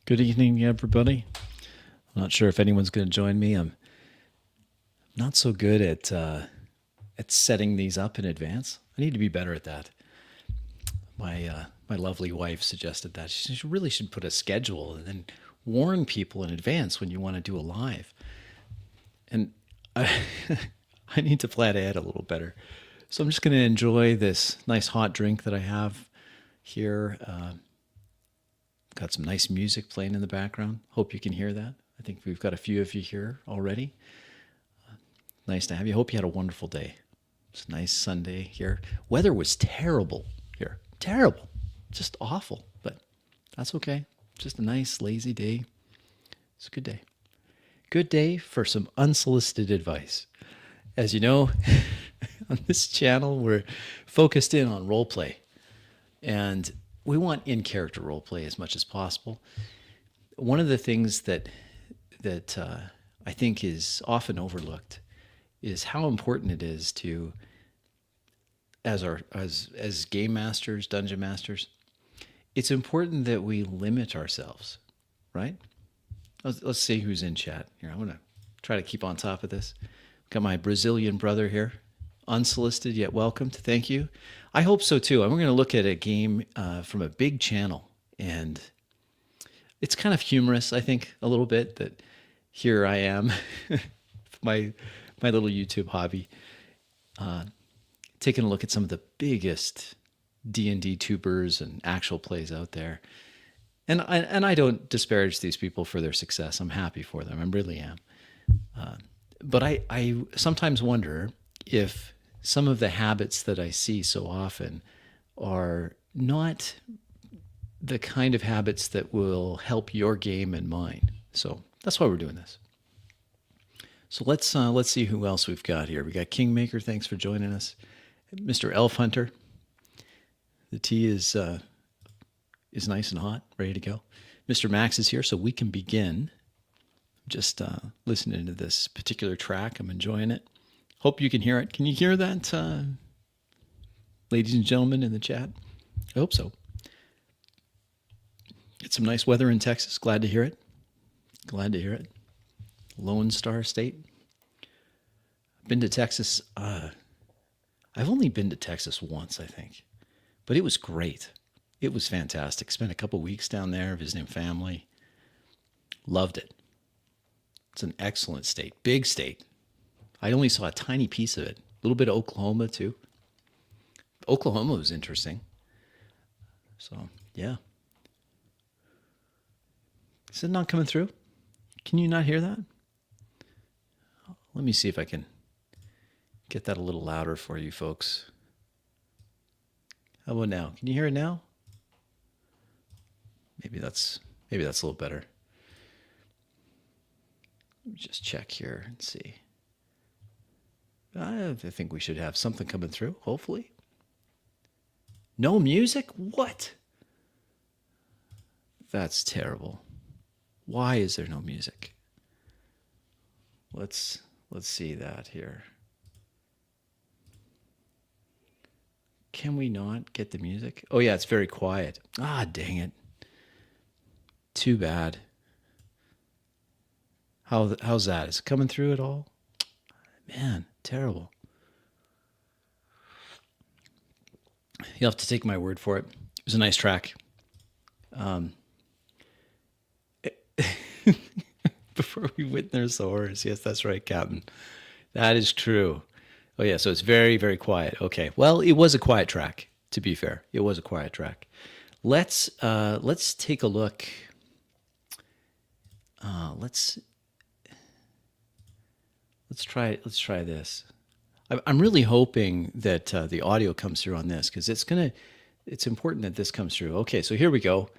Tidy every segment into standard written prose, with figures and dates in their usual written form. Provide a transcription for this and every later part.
Good evening, everybody. I'm not sure if anyone's going to join me. I'm not so good at setting these up in advance. I need to be better at that. My lovely wife suggested that she really should put a schedule and then warn people in advance when you want to do a live. And I, I need to plan ahead a little better. So I'm just going to enjoy this nice hot drink that I have here. Got some nice music playing in the background. Hope you can hear that. I think we've got a few of you here already. Nice to have you. Hope you had a wonderful day. It's a nice Sunday here. Weather was terrible here. Terrible. Just awful. But that's okay. Just a nice, lazy day. It's a good day. Good day for some unsolicited advice. As you know, on this channel, we're focused in on role play. And we want in-character role play as much as possible. One of the things that I think is often overlooked is how important it is to, as game masters, dungeon masters, it's important that we limit ourselves, right? Let's see who's in chat here. I'm going to try to keep on top of this. Got my Brazilian brother here. Unsolicited yet welcomed. Thank you. I hope so too. And we're going to look at a game from a big channel, and it's kind of humorous, I think, a little bit that here I am, my little YouTube hobby, taking a look at some of the biggest D&D tubers and actual plays out there. And I don't disparage these people for their success. I'm happy for them. I really am. But I sometimes wonder if some of the habits that I see so often are not the kind of habits that will help your game and mine. So that's why we're doing this. So let's see who else we've got here. We got Kingmaker. Thanks for joining us. Mr. Elf Hunter. The tea is nice and hot, ready to go. Mr. Max is here, so we can begin. Just listening to this particular track. I'm enjoying it. Hope you can hear it. Can you hear that, ladies and gentlemen in the chat? I hope so. Get some nice weather in Texas. Glad to hear it. Glad to hear it. Lone Star State. Been to Texas. I've only been to Texas once, I think. But it was great. It was fantastic. Spent a couple weeks down there visiting family. Loved it. It's an excellent state. Big state. I only saw a tiny piece of it. A little bit of Oklahoma, too. Oklahoma was interesting. So, yeah. Is it not coming through? Can you not hear that? Let me see if I can get that a little louder for you folks. How about now? Can you hear it now? Maybe that's a little better. Let me just check here and see. I think we should have something coming through, hopefully. No music? What? That's terrible. Why is there no music? Let's see that here. Can we not get the music? Oh yeah, it's very quiet. Ah, dang it. Too bad. How's that? Is it coming through at all? Man, terrible. You'll have to take my word for it. It was a nice track. Before we witness the horrors. Yes, that's right, Captain. That is true. Oh yeah, so it's very, very quiet. Okay. Well, it was a quiet track, to be fair. It was a quiet track. Let's take a look. Let's try this. I'm really hoping that the audio comes through on this, because it's important that this comes through. Okay, so here we go.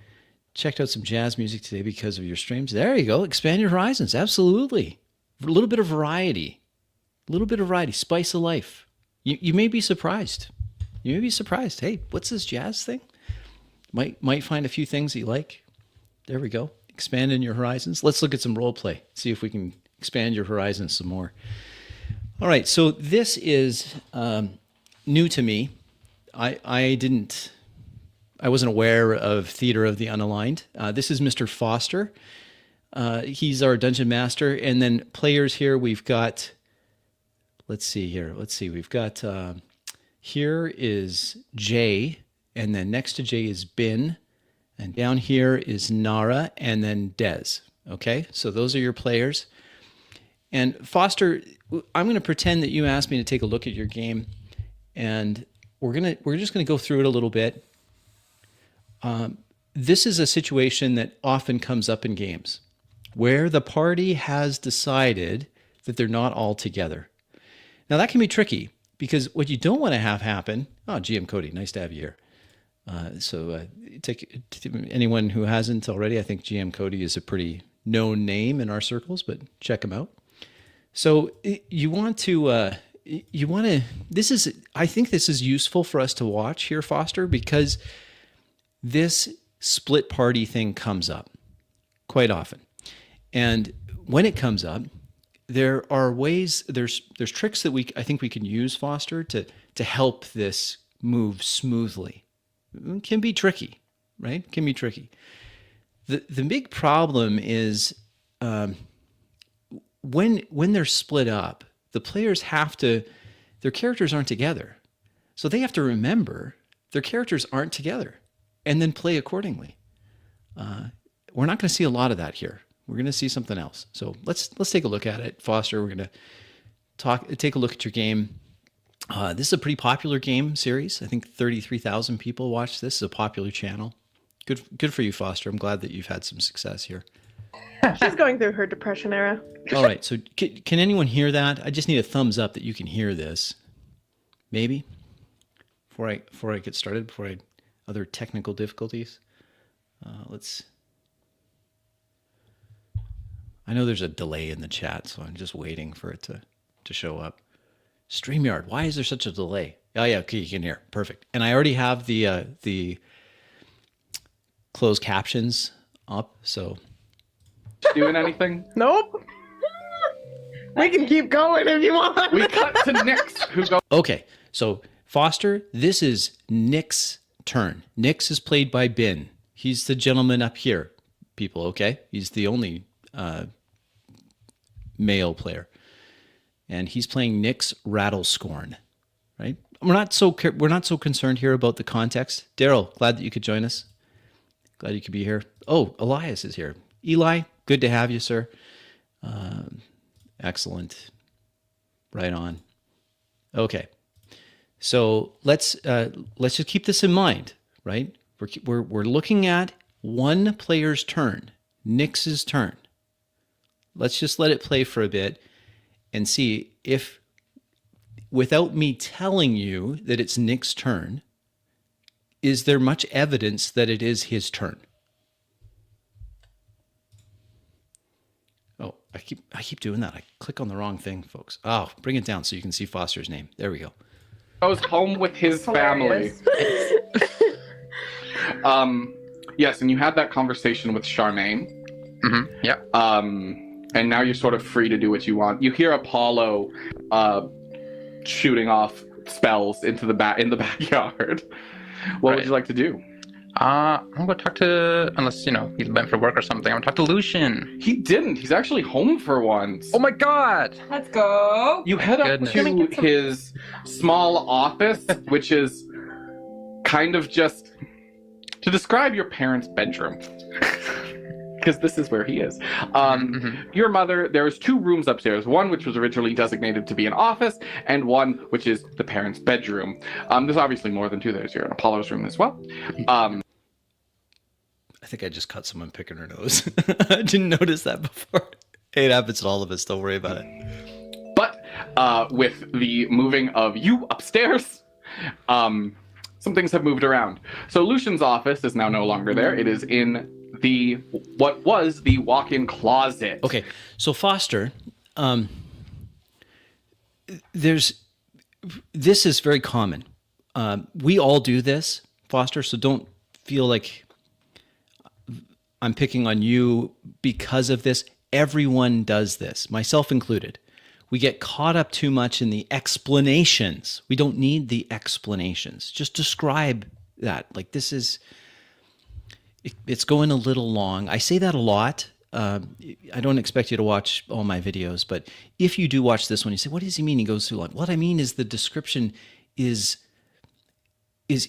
Checked out some jazz music today because of your streams. There you go. Expand your horizons. Absolutely. A little bit of variety. Spice of life. You may be surprised. Hey, what's this jazz thing? Might find a few things that you like. There we go. Expanding your horizons. Let's look at some role play. See if we can expand your horizons some more. All right, so this is new to me. I I wasn't aware of Theater of the Unaligned. This is Mr. Foster. He's our dungeon master. And then players here, we've got, let's see here. We've got, here is Jay. And then next to Jay is Bin. And down here is Nara and then Dez. Okay, so those are your players. And Foster, I'm going to pretend that you asked me to take a look at your game, and we're just going to go through it a little bit. This is a situation that often comes up in games where the party has decided that they're not all together. Now that can be tricky because what you don't want to have happen. Oh, GM Cody, nice to have you here. Take anyone who hasn't already. I think GM Cody is a pretty known name in our circles, but check him out. So you want to, I think this is useful for us to watch here, Foster, because this split party thing comes up quite often. And when it comes up, there are ways, there's tricks that I think we can use, Foster, to help this move smoothly. It can be tricky, right? It can be tricky. The big problem is when they're split up, the players their characters aren't together. So they have to remember their characters aren't together and then play accordingly. We're not going to see a lot of that here. We're going to see something else. So let's take a look at it. Foster, we're going to take a look at your game. This is a pretty popular game series. I think 33,000 people watch this. It's a popular channel. Good for you, Foster. I'm glad that you've had some success here. She's going through her depression era. All right. So can anyone hear that? I just need a thumbs up that you can hear this. Maybe before I get started, other technical difficulties. I know there's a delay in the chat, so I'm just waiting for it to show up. StreamYard, why is there such a delay? Oh yeah, okay, you can hear. Perfect. And I already have the closed captions up, so. Doing anything? Nope. We can keep going if you want. We cut to Nix, who goes. Okay, so Foster, this is Nick's turn. Nix is played by Bin. He's the gentleman up here, people, okay? He's the only male player. And he's playing Nick's Rattlescorn, right? We're not so concerned here about the context. Daryl, glad that you could join us. Glad you could be here. Oh, Elias is here. Eli, good to have you, sir. Excellent. Right on. Okay. So let's just keep this in mind, right? We're looking at one player's turn, Nix's turn. Let's just let it play for a bit and see if, without me telling you that it's Nick's turn, is there much evidence that it is his turn? Oh, I keep doing that. I click on the wrong thing, folks. Oh, bring it down so you can see Foster's name. There we go. Goes home with his family. Yes, and you had that conversation with Charmaine. Mm-hmm. Yeah. And now you're sort of free to do what you want. You hear Apollo shooting off spells into the backyard. What would you like to do? I'm gonna talk to, unless he's been for work or something. I'm gonna talk to Lucian. He didn't. He's actually home for once. Oh my god! Let's go. You head up to his small office, which is kind of just to describe your parents' bedroom. Because this is where he is. Your mother, there's two rooms upstairs. One which was originally designated to be an office, and one which is the parents' bedroom. There's obviously more than two. There's your Apollo's room as well. I think I just caught someone picking her nose. I didn't notice that before. Hey, it happens to all of us. Don't worry about it. But with the moving of you upstairs, some things have moved around. So Lucian's office is now no longer there. It is in what was the walk-in closet. Okay, so Foster, this is very common. We all do this, Foster, so don't feel like I'm picking on you because of this. Everyone does this, myself included. We get caught up too much in the explanations. We don't need the explanations. Just describe that. Like this is, it's going a little long. I say that a lot. I don't expect you to watch all my videos, but if you do watch this one, you say, what does he mean he goes too long? What I mean is the description is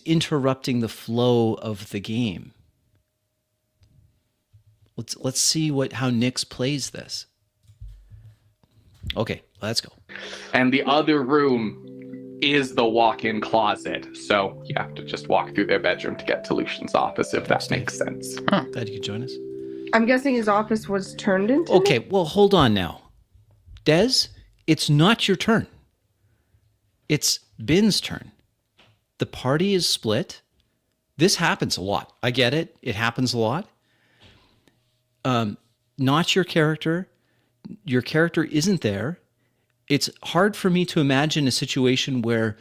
interrupting the flow of the game. Let's see how Nyx plays this. Okay, let's go. And the other room is the walk-in closet. So you have to just walk through their bedroom to get to Lucian's office, if that makes sense. Glad you could join us. I'm guessing his office was turned into. Okay, well, hold on now. Des, it's not your turn. It's Bin's turn. The party is split. This happens a lot. I get it. It happens a lot. Not your character. Your character isn't there. It's hard for me to imagine a situation where,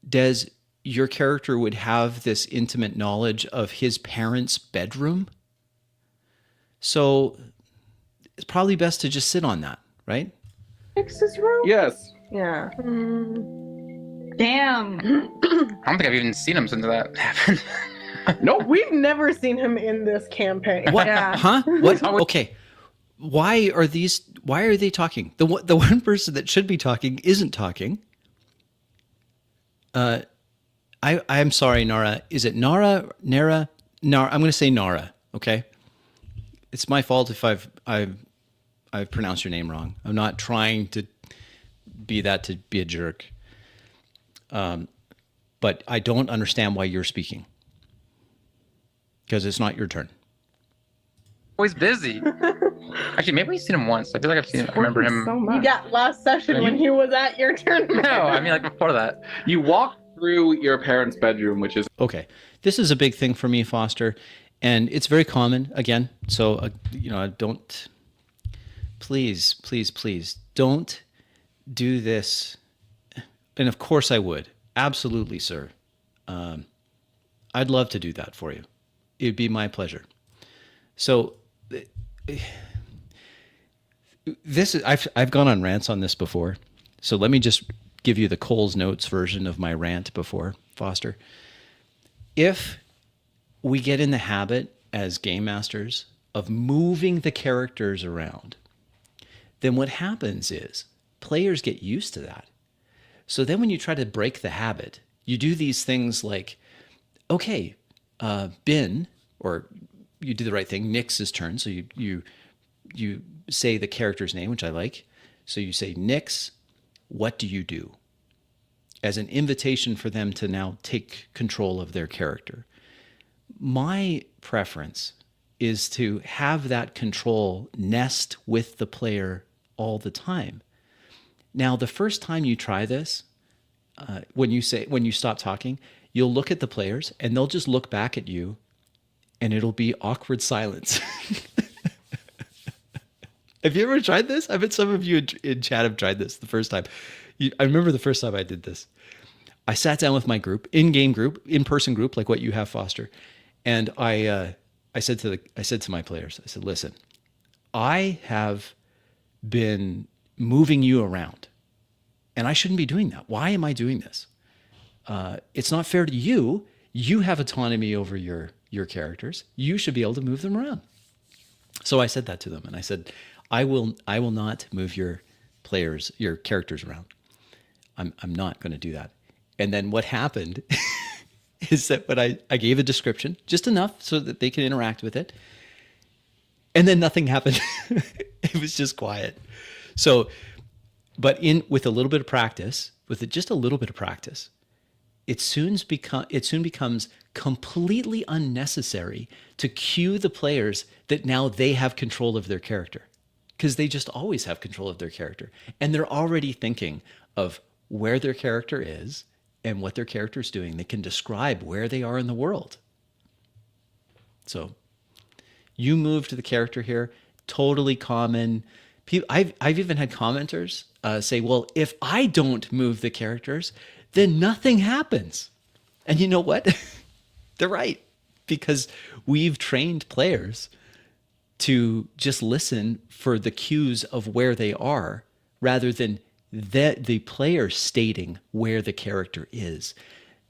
Des, your character would have this intimate knowledge of his parents' bedroom. So it's probably best to just sit on that, right? Nyx's room? Yes. Yeah. Damn. I don't think I've even seen him since that happened. Nope. We've never seen him in this campaign. What? Yeah. Huh? What? Okay. Why are they talking? The one person that should be talking isn't talking. I'm sorry, Nara. Is it Nara? Nara? Nara? I'm going to say Nara. Okay. It's my fault if I've pronounced your name wrong. I'm not trying to be a jerk. But I don't understand why you're speaking. Because it's not your turn. Always busy. Actually, maybe we've seen him once. I feel like I've seen him. I remember him. So much. Yeah, last session when he was at your turn. No, I mean like before that. You walk through your parents' bedroom, which is Okay. This is a big thing for me, Foster. And it's very common, again. So, don't, please, don't do this. And of course I would. Absolutely, sir. I'd love to do that for you. It'd be my pleasure. So, this is, I've gone on rants on this before. So let me just give you the Cole's Notes version of my rant before, Foster. If we get in the habit as game masters of moving the characters around, then what happens is players get used to that. So then when you try to break the habit, you do these things like, okay, Bin, or you do the right thing, Nyx's turn. So you say the character's name, which I like. So you say, Nyx, what do you do? As an invitation for them to now take control of their character. My preference is to have that control nest with the player all the time. Now, the first time you try this, when you stop talking, you'll look at the players and they'll just look back at you and it'll be awkward silence. Have you ever tried this? I bet some of you in chat have tried this the first time. I remember the first time I did this. I sat down with my group, in-person group, like what you have, Foster. And I said to my players, I said, listen, I have been moving you around and I shouldn't be doing that. Why am I doing this? It's not fair to you. You have autonomy over your characters. You should be able to move them around. So I said that to them and I said, I will not move your characters around. I'm not going to do that. And then what happened is that when I gave a description, just enough so that they can interact with it, and then nothing happened. It was just quiet. So, but with a little bit of practice, just a little bit of practice, it soon becomes completely unnecessary to cue the players that now they have control of their character, because they just always have control of their character, and they're already thinking of where their character is and what their character is doing. They can describe where they are in the world. So you moved the character here, totally common. I've even had commenters say, well, if I don't move the characters, then nothing happens. And you know what? They're right, because we've trained players to just listen for the cues of where they are rather than the player stating where the character is.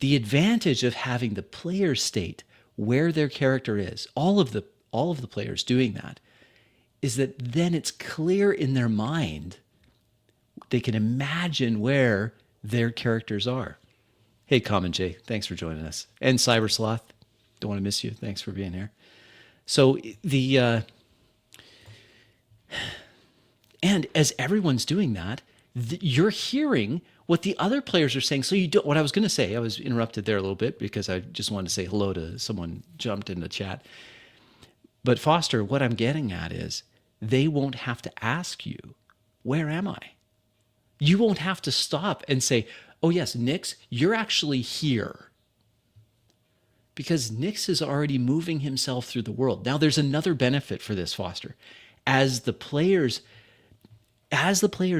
The advantage of having the player state where their character is, all of the players doing that, is that then it's clear in their mind. They can imagine where their characters are. Hey, Common J, thanks for joining us. And Cyber Sloth, don't want to miss you. Thanks for being here. So and as everyone's doing that, you're hearing what the other players are saying. So you don't. What I was going to say, I was interrupted there a little bit because I just wanted to say hello to someone jumped in the chat. But Foster, what I'm getting at is they won't have to ask you, where am I? You won't have to stop and say, oh yes, Nix, you're actually here. Because Nix is already moving himself through the world. Now there's another benefit for this, Foster. As the players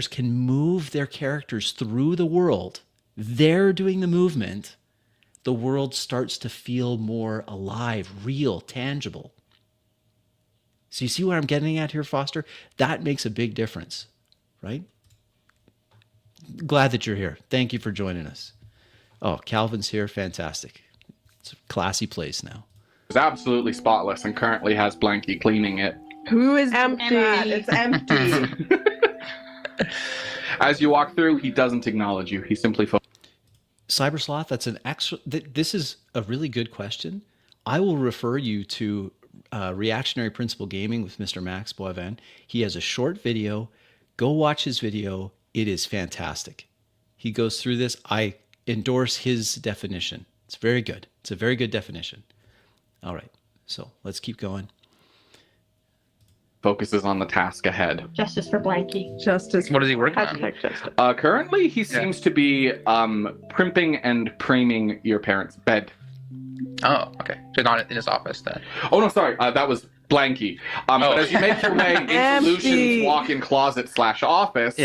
can move their characters through the world, they're doing the movement, the world starts to feel more alive, real, tangible. So you see what I'm getting at here, Foster? That makes a big difference, right? Glad that you're here. Thank you for joining us. Oh, Calvin's here. Fantastic. It's a classy place now. It's absolutely spotless and currently has Blanky cleaning it. Who is Empty. It's empty. As you walk through, he doesn't acknowledge you. He simply Cybersloth, that's an extra. This is a really good question. I will refer you to Reactionary Principle Gaming with Mr. Max Boivin. He has a short video. Go watch his video. It is fantastic. He goes through this. I endorse his definition. It's very good. It's a very good definition. All right. So let's keep going. focuses on the task ahead. Justice for Blanky. Justice. What is he working on? Hashtag justice. Currently, he seems to be primping and framing your parents' bed. Oh, okay. So not in his office then. Oh, no, sorry. That was Blanky. But as you make your way into Empty. Solutions walk-in closet / office,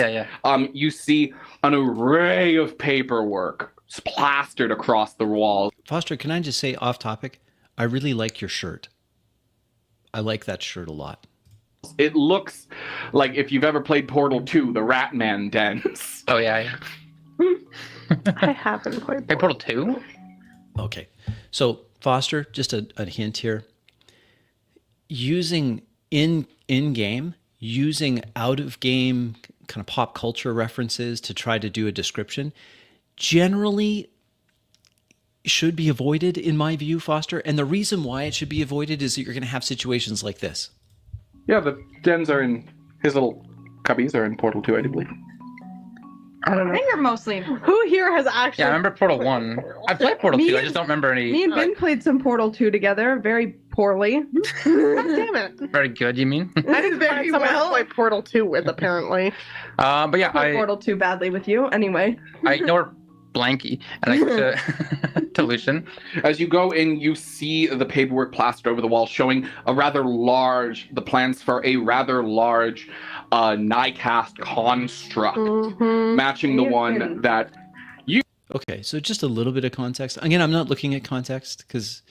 you see an array of paperwork plastered across the wall. Foster, can I just say off topic? I really like your shirt. I like that shirt a lot. It looks like if you've ever played Portal 2, the Ratman dens. Oh, yeah. I haven't played. Hey, Portal 2? Okay. So, Foster, just a hint here. Using in-game, using out-of-game kind of pop culture references to try to do a description, generally should be avoided, in my view, Foster. And the reason why it should be avoided is that you're going to have situations like this. Yeah, the dens are in... His little cubbies are in Portal 2, I do believe. I don't I know. think you're mostly. Who here has actually? Yeah, I remember Portal 1. I played Portal 2, I just don't remember any... Me and Ben played some Portal 2 together, very poorly. God damn it! Very good, you mean? I did very well. Play Portal 2 with apparently. But yeah, Played Portal 2 badly with you. Anyway. I know her Blanky, and I get to Lucian. As you go in, you see the paperwork plastered over the wall showing the plans for a rather large NICAST construct, matching the one that you... Okay, so just a little bit of context. Again, I'm not looking at context because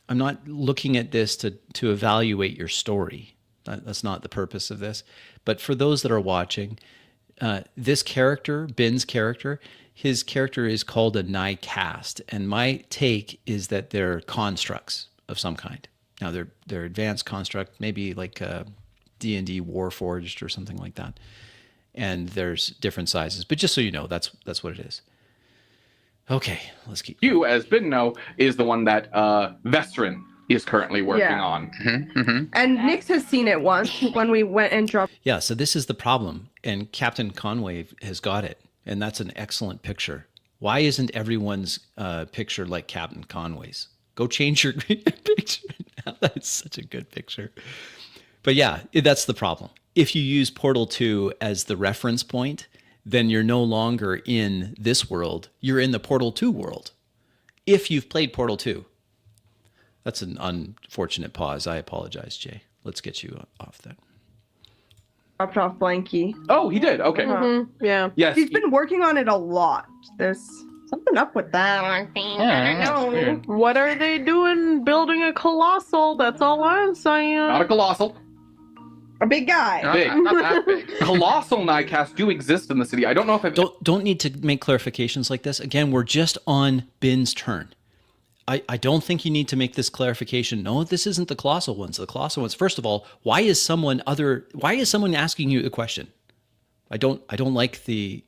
I'm not looking at this to evaluate your story. That's not the purpose of this. But for those that are watching, this character, Ben's character, his character is called a NICAST, and my take is that they're constructs of some kind. Now they're advanced construct, maybe like D&D Warforged or something like that. And there's different sizes, but just so you know, that's what it is. Okay, let's keep. You, as Ben know, is the one that Vestrin is currently working on. And Nix has seen it once when we went and dropped. Yeah, so this is the problem, and Captain Conway has got it, and that's an excellent picture. Why isn't everyone's picture like Captain Conway's? Go change your picture now. That's such a good picture. But yeah, that's the problem. If you use Portal 2 as the reference point, then you're no longer in this world. You're in the Portal 2 world. If you've played Portal 2. That's an unfortunate pause. I apologize, Jay. Let's get you off that. Dropped off Blanky. Oh, he did. Okay. Yeah. Yes. He's been working on it a lot. There's something up with that. I don't know. What are they doing building a colossal? That's all I'm saying. Not a colossal. A big guy. Not, Big. not that big. Colossal Nightcasts do exist in the city. I don't know if I've... Don't need to make clarifications like this. Again, we're just on Bin's turn. I don't think you need to make this clarification. No, this isn't the colossal ones. The colossal ones. First of all, why is someone asking you the question? I don't like the...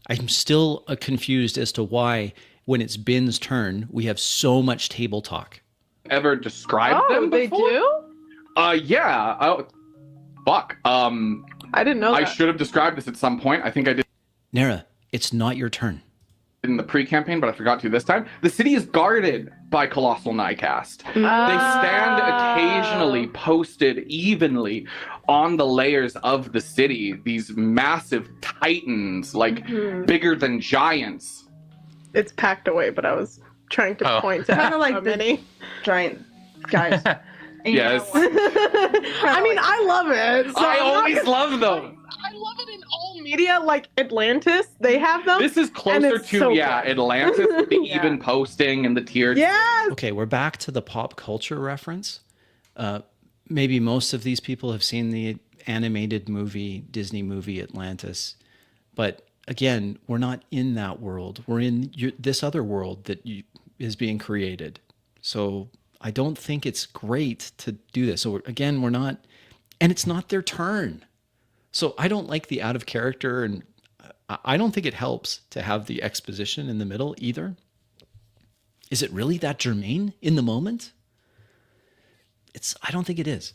I'm still confused as to why, when it's Bin's turn, we have so much table talk. ever described them they before? do? Yeah. Oh, fuck. I didn't know that. I should have described this at some point. I think I did Nara, it's not your turn. in the pre-campaign, but I forgot to this time. The city is guarded by Colossal Nightcast. They stand occasionally posted evenly on the layers of the city. These massive titans, like bigger than giants. It's packed away, but I was trying to point to Kinda like how the- many. Giant guys. And Yes. I mean, I love it. So I I'm not always gonna- love them. I love it in all media, like Atlantis. They have them. This is closer it's to, so Atlantis, with the Yeah. even posting and the tiered. Yes. Okay, we're back to the pop culture reference. Maybe most of these people have seen the animated movie, Disney movie Atlantis. But again, we're not in that world. We're in this other world that is being created. So I don't think it's great to do this. So again, we're not, and it's not their turn. So I don't like the out of character, and I don't think it helps to have the exposition in the middle either. Is it really that germane in the moment? I don't think it is.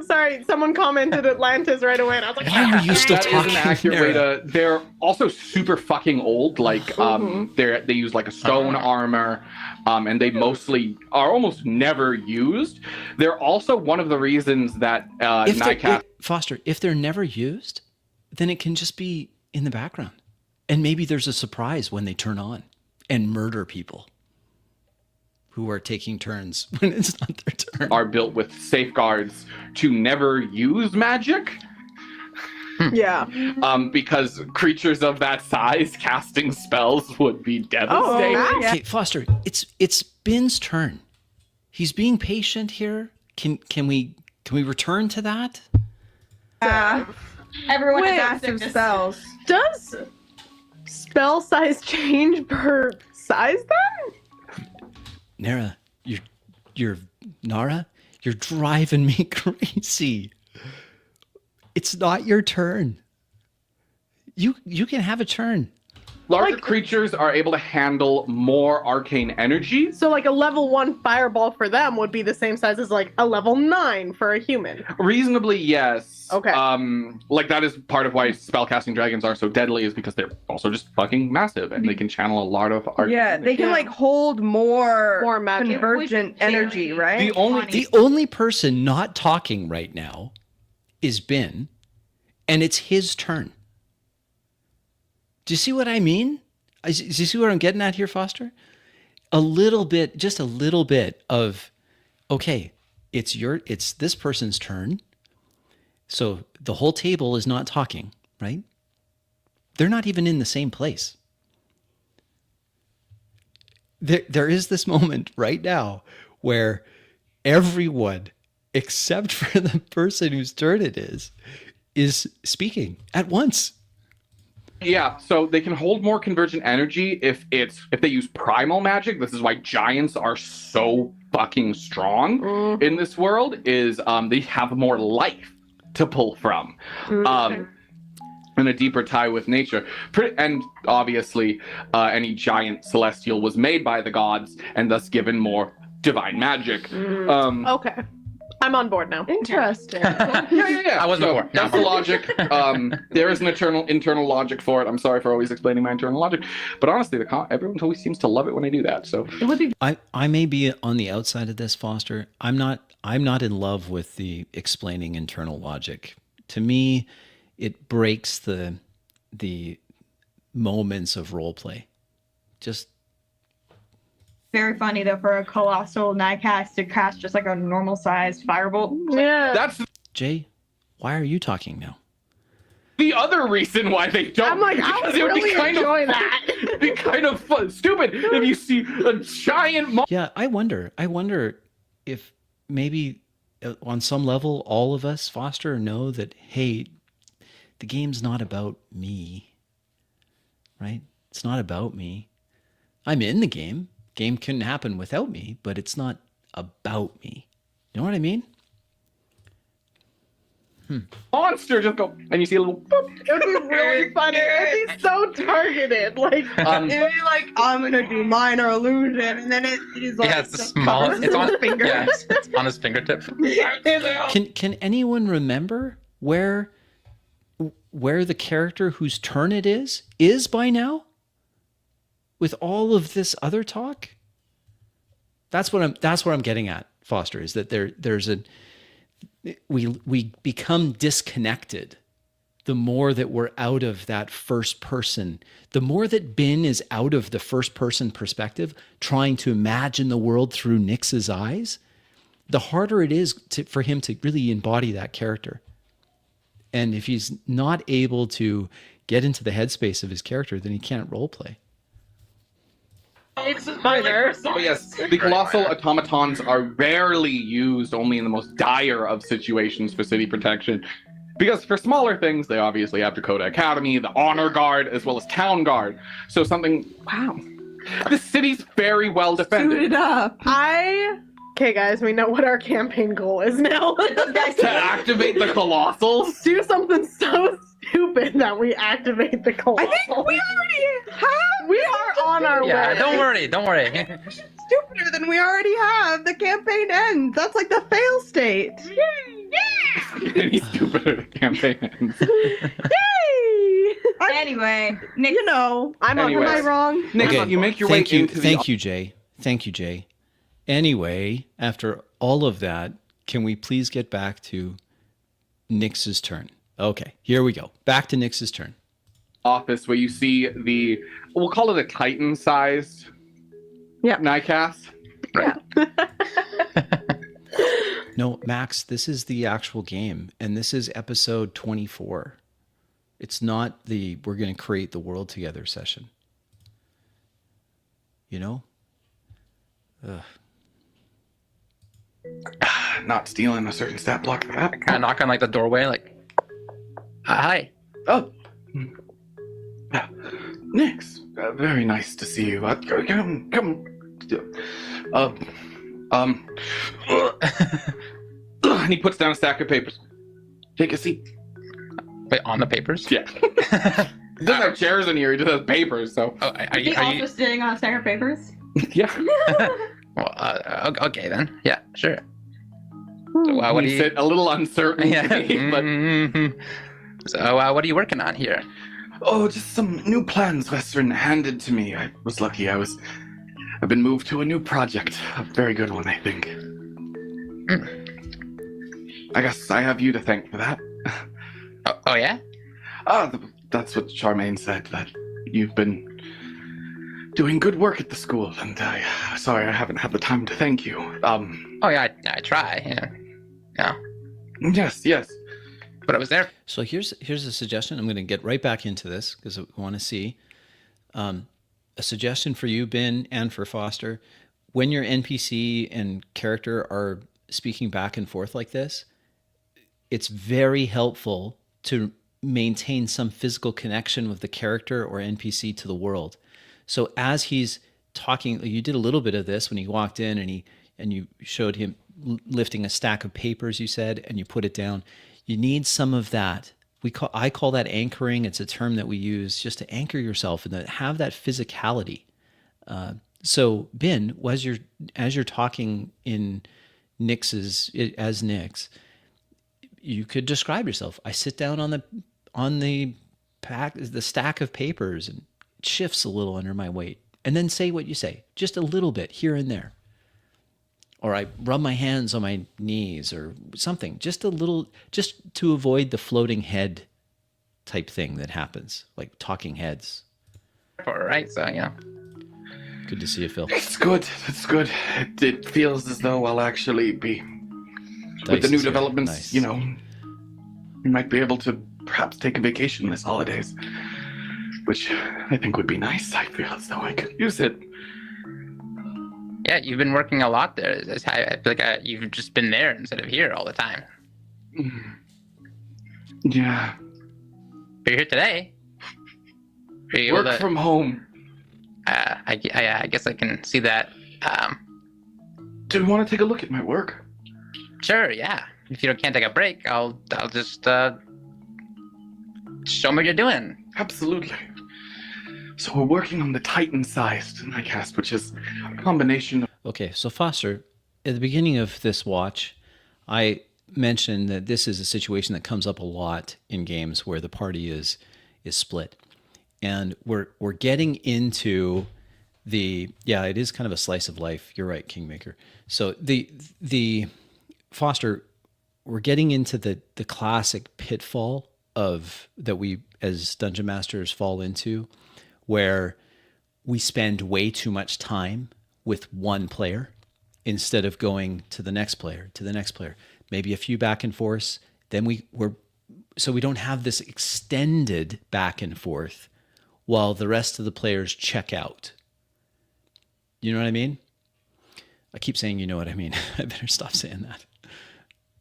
Sorry, someone commented Atlantis right away, and I was like, Why are you still That is talking? an accurate way Nara? to. They're also super fucking old. Like, they use like a stone armor, and they mostly are almost never used. They're also one of the reasons that Nightcast. Foster, if they're never used, then it can just be in the background, and maybe there's a surprise when they turn on and murder people who are taking turns when it's not their turn. Are built with safeguards to never use magic, yeah. because creatures of that size casting spells would be devastating. nice. Okay, Foster, it's Ben's turn. He's being patient here. Can we return to that? Everyone Wait, has active spells. Does spell size change per size then? Nara, you're Nara, you're driving me crazy. It's not your turn. You can have a turn. Larger creatures are able to handle more arcane energies. So like a level 1 fireball for them would be the same size as like a level 9 for a human. Reasonably, yes. Okay. Like that is part of why spellcasting dragons are so deadly, is because they're also just fucking massive and they can channel a lot of arcane. Yeah, they can like hold more magic. convergent energy, right? The only person not talking right now is Ben, and it's his turn. Do you see what I mean? Do you see what I'm getting at here, Foster? Just a little bit of, okay, it's this person's turn. So the whole table is not talking, right? They're not even in the same place. There is this moment right now where everyone, except for the person whose turn it is speaking at once. Yeah, so they can hold more convergent energy if they use primal magic. This is why giants are so fucking strong in this world, is they have more life to pull from. And a deeper tie with nature. And obviously, any giant celestial was made by the gods and thus given more divine magic. Okay. I'm on board now. Interesting. Yeah. I wasn't before. That's the logic. There is an internal logic for it. I'm sorry for always explaining my internal logic, but honestly, everyone always seems to love it when I do that. So It would be I may be on the outside of this, Foster. I'm not in love with the explaining internal logic. To me, it breaks the moments of role play. Just very funny though for a colossal nightcast to cast just like a normal sized firebolt. Yeah. that's Jay, why are you talking now? the other reason why they don't. I'm like, I because would it would really be kind enjoy of, that. it'd be kind of stupid if you see a giant Yeah, I wonder if maybe on some level, all of us, Foster, know that, hey, the game's not about me, right? It's not about me. I'm in the game. Game couldn't happen without me, but it's not about me. You know what I mean? Monster just go, and you see a little boop. It would be really funny. It'd be so targeted. Like, Um, It'd be like, I'm gonna do minor illusion, and then he's like, Yeah, it's the just smallest. covers It's on his finger. Yeah, it's on his fingertip. Can anyone remember where the character whose turn it is by now? With all of this other talk? That's what I'm getting at, Foster, is that we become disconnected the more that we're out of that first person, the more that Ben is out of the first person perspective, trying to imagine the world through Nix's eyes, the harder it is for him to really embody that character. And if he's not able to get into the headspace of his character, then he can't role play. it's minor. Oh yes, the colossal automatons are rarely used, only in the most dire of situations for city protection. Because for smaller things, they obviously have Dakota Academy, the Honor Guard, as well as Town Guard. So something, wow. The city's very well Suit defended. it up. Okay, guys, we know what our campaign goal is now. To activate the colossals? Do something so stupid that we activate the I colossal. think we already have. We are on our Yeah, way. don't worry. Stupider than we already have. The campaign ends. That's like the fail state. Any stupider campaign ends. Yay! Anyway, Nick, You know, I'm on. Anyways. am I wrong? Nick, Okay, you make your way into the... Thank you, Jay. Anyway, after all of that, can we please get back to Nix's turn? Okay, here we go. Back to Nix's turn. office where you see the, we'll call it a Titan-sized Nycast. No, Max, this is the actual game, and this is episode 24. It's not the we're going to create the world together session. You know? Ugh. Not stealing a certain stat block for that. Kind of knock on like the doorway, like, hi. Oh. Nix, very nice to see you. Come. And he puts down a stack of papers. Take a seat. Wait, on the papers? Yeah. He doesn't have chairs in here, he just has papers, so. Oh, is he also sitting on a stack of papers? Yeah. Well, okay then. Yeah, sure. So, what do You you? sit a little uncertain, Yeah. but Mhm. So, what are you working on here? oh, just some new plans Western handed to me. I was lucky. I've been moved to a new project. A very good one, I think. I guess I have you to thank for that. Oh yeah? That's what Charmaine said, that you've been doing good work at the school, and sorry I haven't had the time to thank you. Oh yeah, I try. Yeah. Yes. But I was there. So here's a suggestion. I'm going to get right back into this because I want to see a suggestion for you, Ben, and for Foster. When your NPC and character are speaking back and forth like this, it's very helpful to maintain some physical connection with the character or NPC to the world. So as he's talking, you did a little bit of this when he walked in and you showed him lifting a stack of papers, you said, and you put it down. You need some of that. I call that anchoring. It's a term that we use just to anchor yourself and to have that physicality. So Ben, as you're talking in as Nix, you could describe yourself. I sit down on the stack of papers and it shifts a little under my weight. And then say what you say, just a little bit here and there. Or I rub my hands on my knees or something, just a little, just to avoid the floating head type thing that happens, like talking heads. Right. So yeah. Good to see you, Phil. It's good. It feels as though I'll actually be, with the Dice new is here. developments, Nice. we might be able to perhaps take a vacation this holidays, which I think would be nice. I feel as though I could use it. Yeah, you've been working a lot there. I feel like you've just been there instead of here all the time. Yeah. But you're here today. Are you Work able to- from home. I guess I can see that. Do you want to take a look at my work? Sure, yeah. If you can't take a break, I'll just show me what you're doing. Absolutely. So we're working on the Titan-sized diecast, which is a combination of... Okay, so Foster, at the beginning of this watch, I mentioned that this is a situation that comes up a lot in games where the party is split. And we're getting into it is kind of a slice of life. You're right, Kingmaker. So the Foster, we're getting into the classic pitfall of that we as dungeon masters fall into, where we spend way too much time with one player instead of going to the next player, maybe a few back and forths. Then we don't have this extended back and forth while the rest of the players check out. You know what I mean? I keep saying, you know what I mean. I better stop saying that.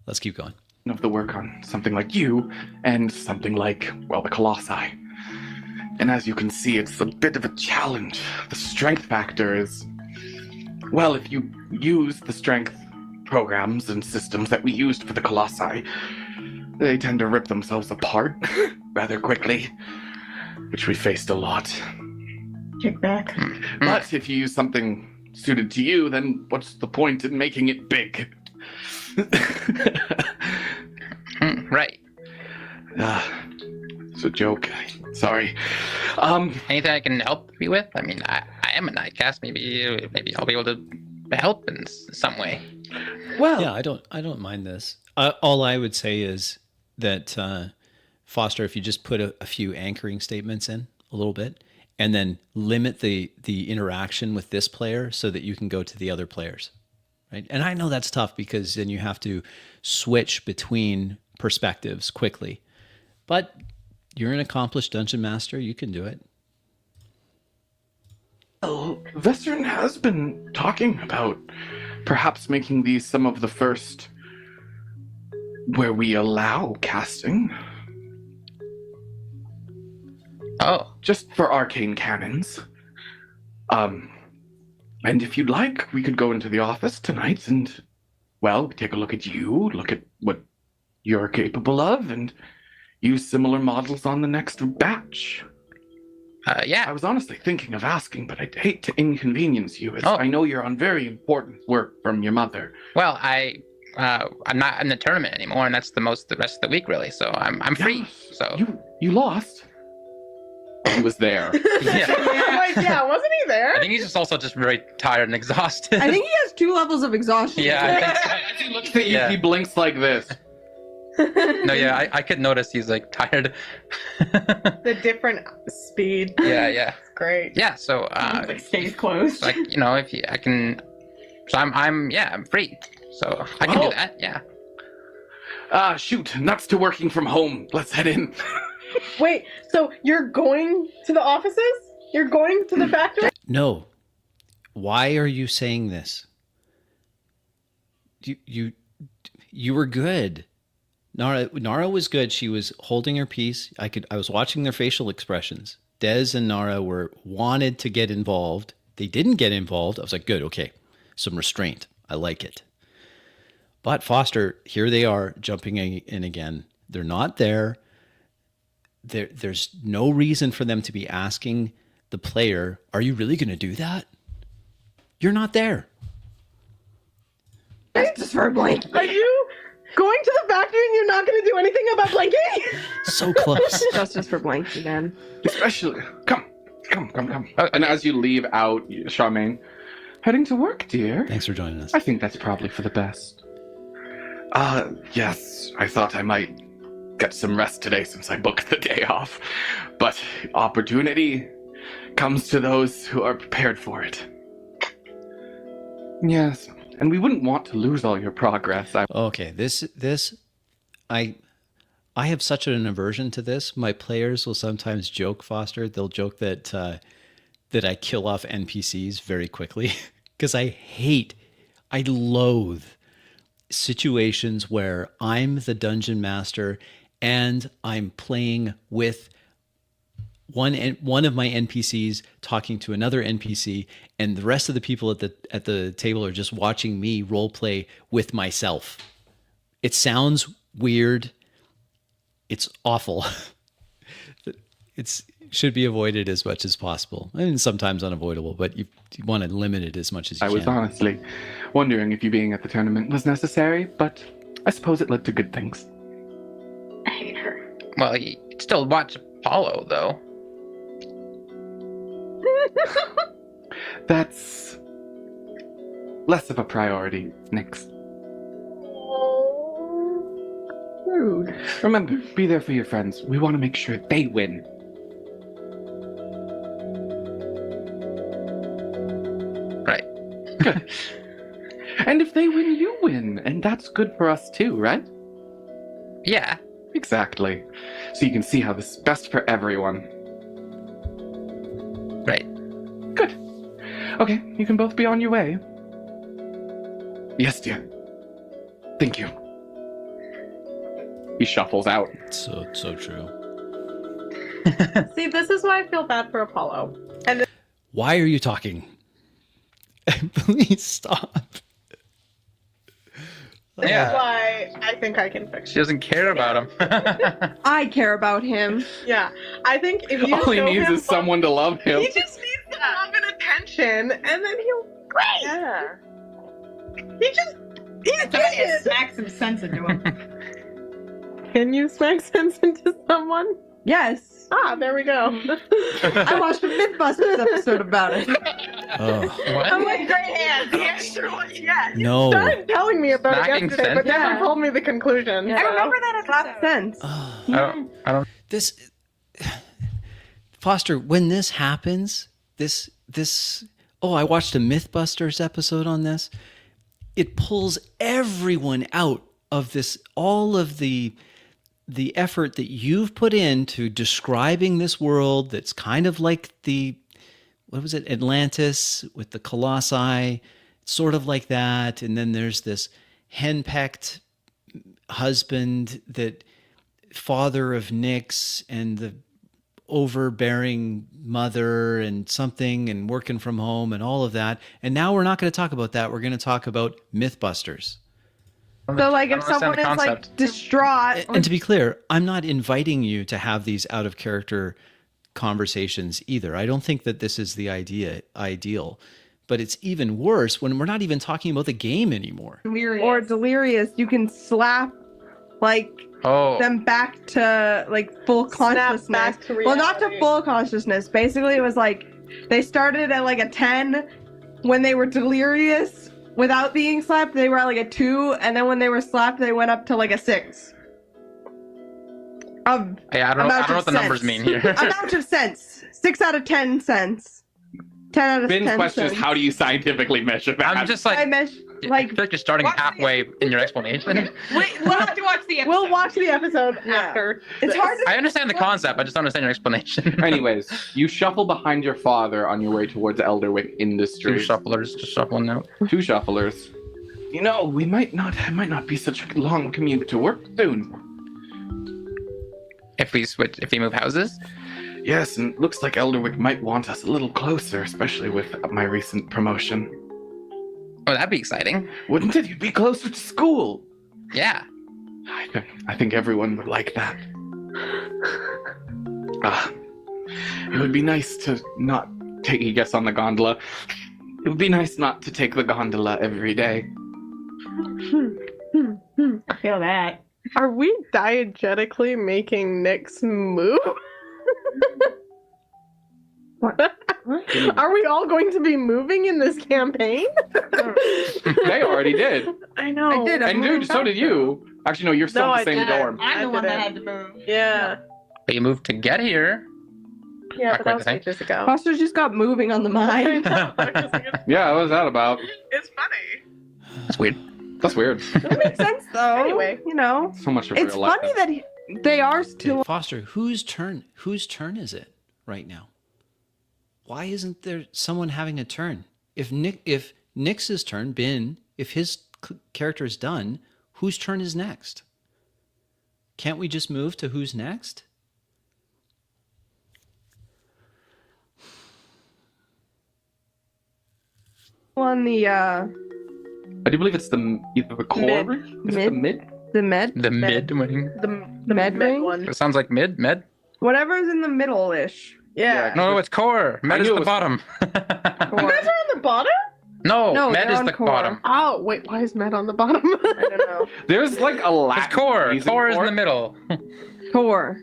Let's keep going. of the work on something like you and something like, well, the Colossi. And as you can see, it's a bit of a challenge. The strength factor is, well, if you use the strength programs and systems that we used for the Colossi, they tend to rip themselves apart rather quickly, which we faced a lot. Kickback. But if you use something suited to you, then what's the point in making it big? Right. It's a joke. Sorry. Anything I can help you with? I mean, I am a nightcast. Maybe I'll be able to help in some way. Well, Yeah, I don't mind this. All I would say is that Foster, if you just put a few anchoring statements in a little bit, and then limit the interaction with this player so that you can go to the other players, right? And I know that's tough because then you have to switch between perspectives quickly, but you're an accomplished dungeon master. You can do it. well, Vestern has been talking about perhaps making these some of the first where we allow casting. Oh, Just for arcane cannons. And if you'd like, we could go into the office tonight and, well, take a look at you, look at what you're capable of, and use similar models on the next batch. I yeah. was honestly thinking of asking, but I'd hate to inconvenience you, as Oh. I know you're on very important work from your mother. Well, I'm not in the tournament anymore, and that's the rest of the week, really. So I'm free. Yes, So You lost? He was there. yeah. Like, yeah, wasn't he I there? think he's just also just very tired and exhausted. I think he has 2 levels of exhaustion. Yeah, I think so. As he looks at you, Yeah. he blinks like this. No, yeah, I could notice he's like tired. The different speed. yeah. It's great. Yeah, so Like stays closed. like, you know, if I can, so I'm free. So I can Oh. do that. Yeah. Shoot, nuts to working from home. Let's head in. Wait, so you're going to the offices? You're going to the factory? No. Why are you saying this? You were good. Nara was good. She was holding her peace. I was watching their facial expressions. Dez and Nara wanted to get involved. They didn't get involved. I was like, good, okay. Some restraint. I like it. But Foster, here they are jumping in again. They're not there. There's no reason for them to be asking the player, are you really going to do that? You're not there. Justice for a blink. Are you going to the factory and you're not going to do anything about blinking? So close. Justice for blank again. Especially, come. And as you leave out, Charmaine, heading to work, dear. Thanks for joining us. I think that's probably for the best. Yes, I thought I might get some rest today since I booked the day off. But opportunity comes to those who are prepared for it. Yes, and we wouldn't want to lose all your progress. Okay, I have such an aversion to this. My players will sometimes joke, Foster. They'll joke that I kill off NPCs very quickly because I loathe situations where I'm the dungeon master and I'm playing with one of my NPCs talking to another NPC, and the rest of the people at the table are just watching me role play with myself. It sounds weird. It's awful. It should be avoided as much as possible. I mean, sometimes unavoidable, but you want to limit it as much as you I can. was honestly wondering if you being at the tournament was necessary, but I suppose it led to good things. I hate her. Well, you still watch Apollo, though. That's less of a priority, Nix. Rude. Remember, be there for your friends. We want to make sure they win. Right. Good. And if they win, you win. And that's good for us too, right? Yeah. Exactly. So you can see how this is best for everyone. Right. Good. Okay, you can both be on your way. Yes, dear. Thank you. He shuffles out. So true. See, this is why I feel bad for Apollo. And Why are you talking? Please stop. this Yeah. is why I think I can fix She doesn't care about him. I care about him. Yeah, I think if you All he show needs him is someone to love him. he just needs some love and attention, and then he'll be great. Yeah. He's Somebody idiot. smack some sense into him. Can you smack sense into someone? Yes. Ah, there we go. I watched a Mythbusters episode about it. Oh, What? I'm like, great hands. The answer was yes. no. Started telling me about it Smacking yesterday, but sense? never told me the conclusion. I so. remember that episode. Sense. Oh. I don't. This Foster, when this happens, this I watched a Mythbusters episode on this. It pulls everyone out of this, all of the effort that you've put into describing this world that's kind of like what was it, Atlantis with the Colossi, sort of like that. And then there's this henpecked husband, that father of Nyx, and the overbearing mother and something, and working from home and all of that. And now we're not going to talk about that. We're going to talk about Mythbusters. So, like, I if don't understand someone the is like concept. distraught, And to be clear, I'm not inviting you to have these out of character conversations either. I don't think that this is the ideal, but it's even worse when we're not even talking about the game anymore. or delirious, you can slap like Oh. them back to like full Snap consciousness. back to Well, not to reality. full consciousness. Basically, it was like they started at like a 10 when they were delirious without being slapped. They were at like a 2, and then when they were slapped, they went up to like a 6. Yeah, I don't know what the numbers mean here. Amount of sense. 6 out of 10 cents. 10 out of Ben's 10 question is, cents. how do you scientifically measure that? I'm just I like, mesh I like feel like you're starting Watch the- halfway in your explanation. We'll have to watch the episode. We'll watch the episode Yeah. after. it's this. hard to I understand the concept. I just don't understand your explanation. Anyways, you shuffle behind your father on your way towards Elderwick Two Industries. shufflers just shuffling out. Two shufflers. You know, it might not be such a long commute to work soon. If we move houses. Yes, and it looks like Elderwick might want us a little closer, especially with my recent promotion. Oh, that'd be exciting. Wouldn't it? You'd be closer to school. Yeah. I think everyone would like that. It would be nice to not take a guess on the gondola. It would be nice not to take the gondola every day. I feel that. Are we diegetically making Nick's move? Are we all going to be moving in this campaign? They already did. I know. I did. And dude, so did you. Actually, no, you're still No, in I the same didn't. dorm. I'm I the one that didn't. had to move. Yeah. But you moved to get here. Yeah, Not but quite that was the same. ages ago. Foster just got moving on the mind. Yeah, what was that about? It's funny. That's weird. That's weird. That makes sense though. Anyway. You know, So much of it's real life. funny that they are still. Foster, whose turn is it right now? Why isn't there someone having a turn? If Nyx's turn. Bin, if his character is done, whose turn is next? Can't we just move to who's next? On the I do believe it's either the core. Mid. Is it the mid? the med, The mid wing. The Med ring? one. It sounds like med. whatever's in the middle-ish. Yeah. No, it's core. Med I is knew it the was- bottom. You guys are on the bottom? No, med they're is on the core. bottom. Oh, wait, why is Med on the bottom? I don't know. There's like a Latin It's core. reason Core is for in the it. middle. Core.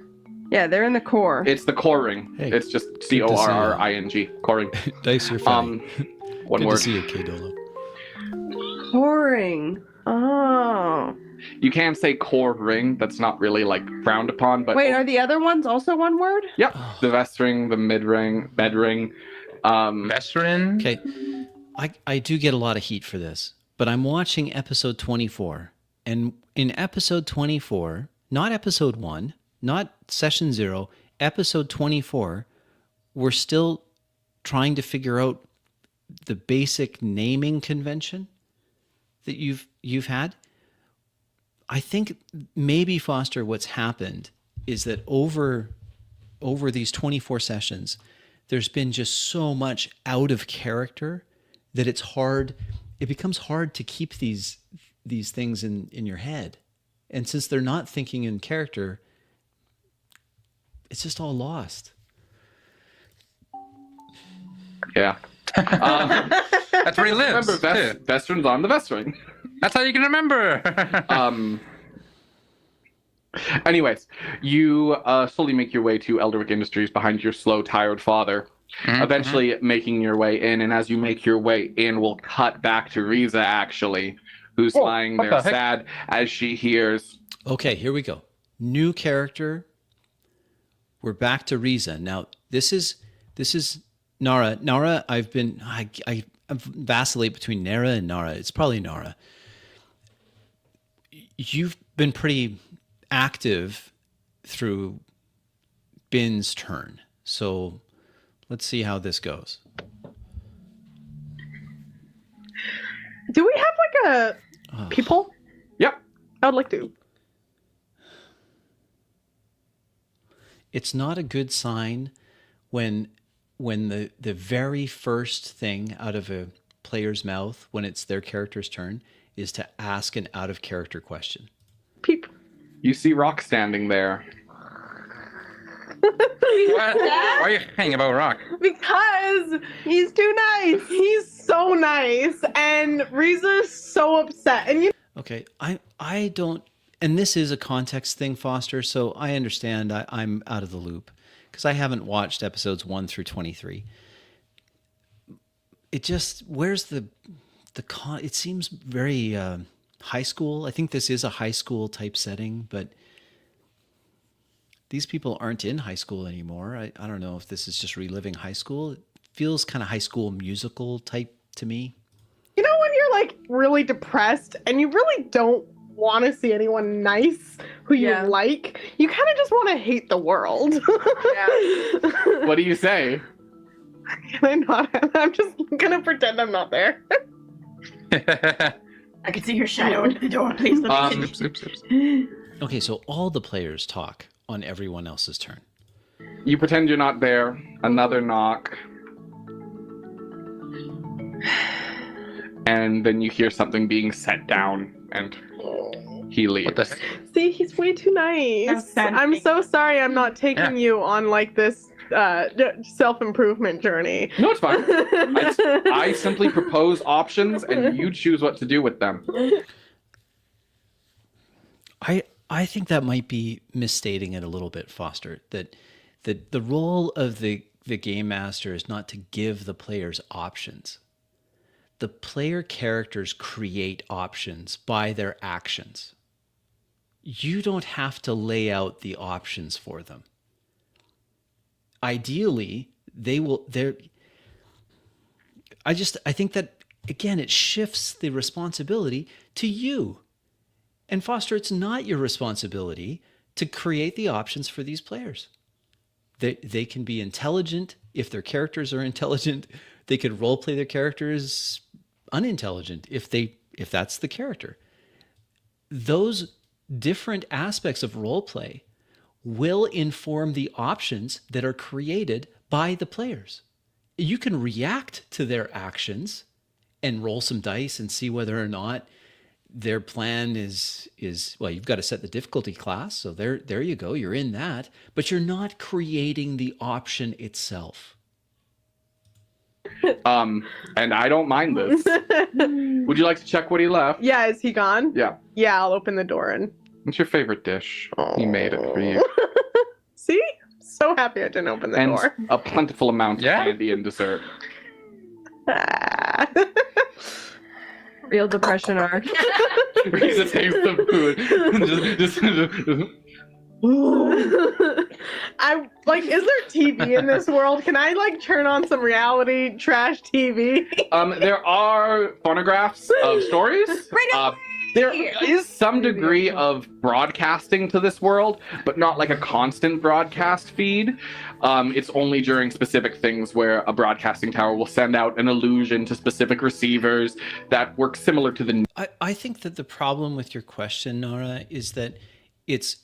Yeah, they're in the core. It's the coring. Hey, It's just to see you. CORRING. Coring. Dice, you're funny. One Good word. to see you, K-Dolo. Coring. Oh. You can say core ring. That's not really like frowned upon, but Wait, are the other ones also one word? yep, the vest ring, the mid ring, bed ring. Veteran. Okay, I do get a lot of heat for this, but I'm watching episode 24, and in episode 24, not episode 1, not session 0, episode 24, we're still trying to figure out the basic naming convention that you've had. I think maybe, Foster, what's happened is that over these 24 sessions, there's been just so much out of character that it becomes hard to keep these things in your head. And since they're not thinking in character, it's just all lost. Yeah. That's where he lives. Remember, too. Vestron's on the vest ring. That's how you can remember. Anyways, you slowly make your way to Elderwick Industries behind your slow, tired father. Mhm, Eventually making your way in, and as you make your way in, we'll cut back to Riza, actually, who's lying what there the heck? sad as she hears. Okay, here we go. New character. We're back to Riza. Now, this is Nara. Nara, I vacillate between Nara and Nara. It's probably Nara. You've been pretty active through Bin's turn. So let's see how this goes. Do we have like a people? Yep. I would like to. It's not a good sign when the very first thing out of a player's mouth when it's their character's turn is to ask an out of character question. People. You see Rock standing there. What? Why are you hanging about Rock? Because He's too nice. he's so nice and Riza's so upset. And you Okay, I don't, and this is a context thing, Foster, so I understand I'm out of the loop because I haven't watched episodes 1 through 23. It just, where's the it seems very high school. I think this is a high school type setting, but these people aren't in high school anymore. I don't know if this is just reliving high school. It feels kind of High School Musical type to me. You know when you're like really depressed and you really don't want to see anyone nice who you Yeah. like, you kind of just want to hate the world. What do you say? I'm not. I'm just gonna pretend I'm not there. I can see your shadow under the door. Please let me Oops, in. Okay, so all the players talk on everyone else's turn. You pretend you're not there. Another knock. And then you hear something being set down, and he leaves. What the heck? See, he's way too nice. That's sad. I'm so sorry I'm not taking you on like this self-improvement journey. No, it's fine. I simply propose options, and you choose what to do with them. I think that might be misstating it a little bit, Foster. That the role of the game master is not to give the players options. The player characters create options by their actions. You don't have to lay out the options for them. Ideally, I think that, again, it shifts the responsibility to you. And Foster, it's not your responsibility to create the options for these players. They can be intelligent if their characters are intelligent. They could role play their characters unintelligent if that's the character. Those different aspects of role play will inform the options that are created by the players. You can react to their actions and roll some dice and see whether or not their plan is well, you've got to set the difficulty class, so there you go, you're in that, but you're not creating the option itself. And I don't mind this. Would you like to check what he left? Yeah, is he gone? Yeah. Yeah, I'll open the door and. What's your favorite dish? He made it for you. See? So happy I didn't open the And door. a plentiful amount of candy and dessert. Real depression arc. Raise a taste of food. I like. Is there TV in this world? Can I like turn on some reality trash TV? There are phonographs of stories. There is some degree of broadcasting to this world, but not like a constant broadcast feed. It's only during specific things where a broadcasting tower will send out an allusion to specific receivers that work similar to the. I think that the problem with your question, Nora, is that it's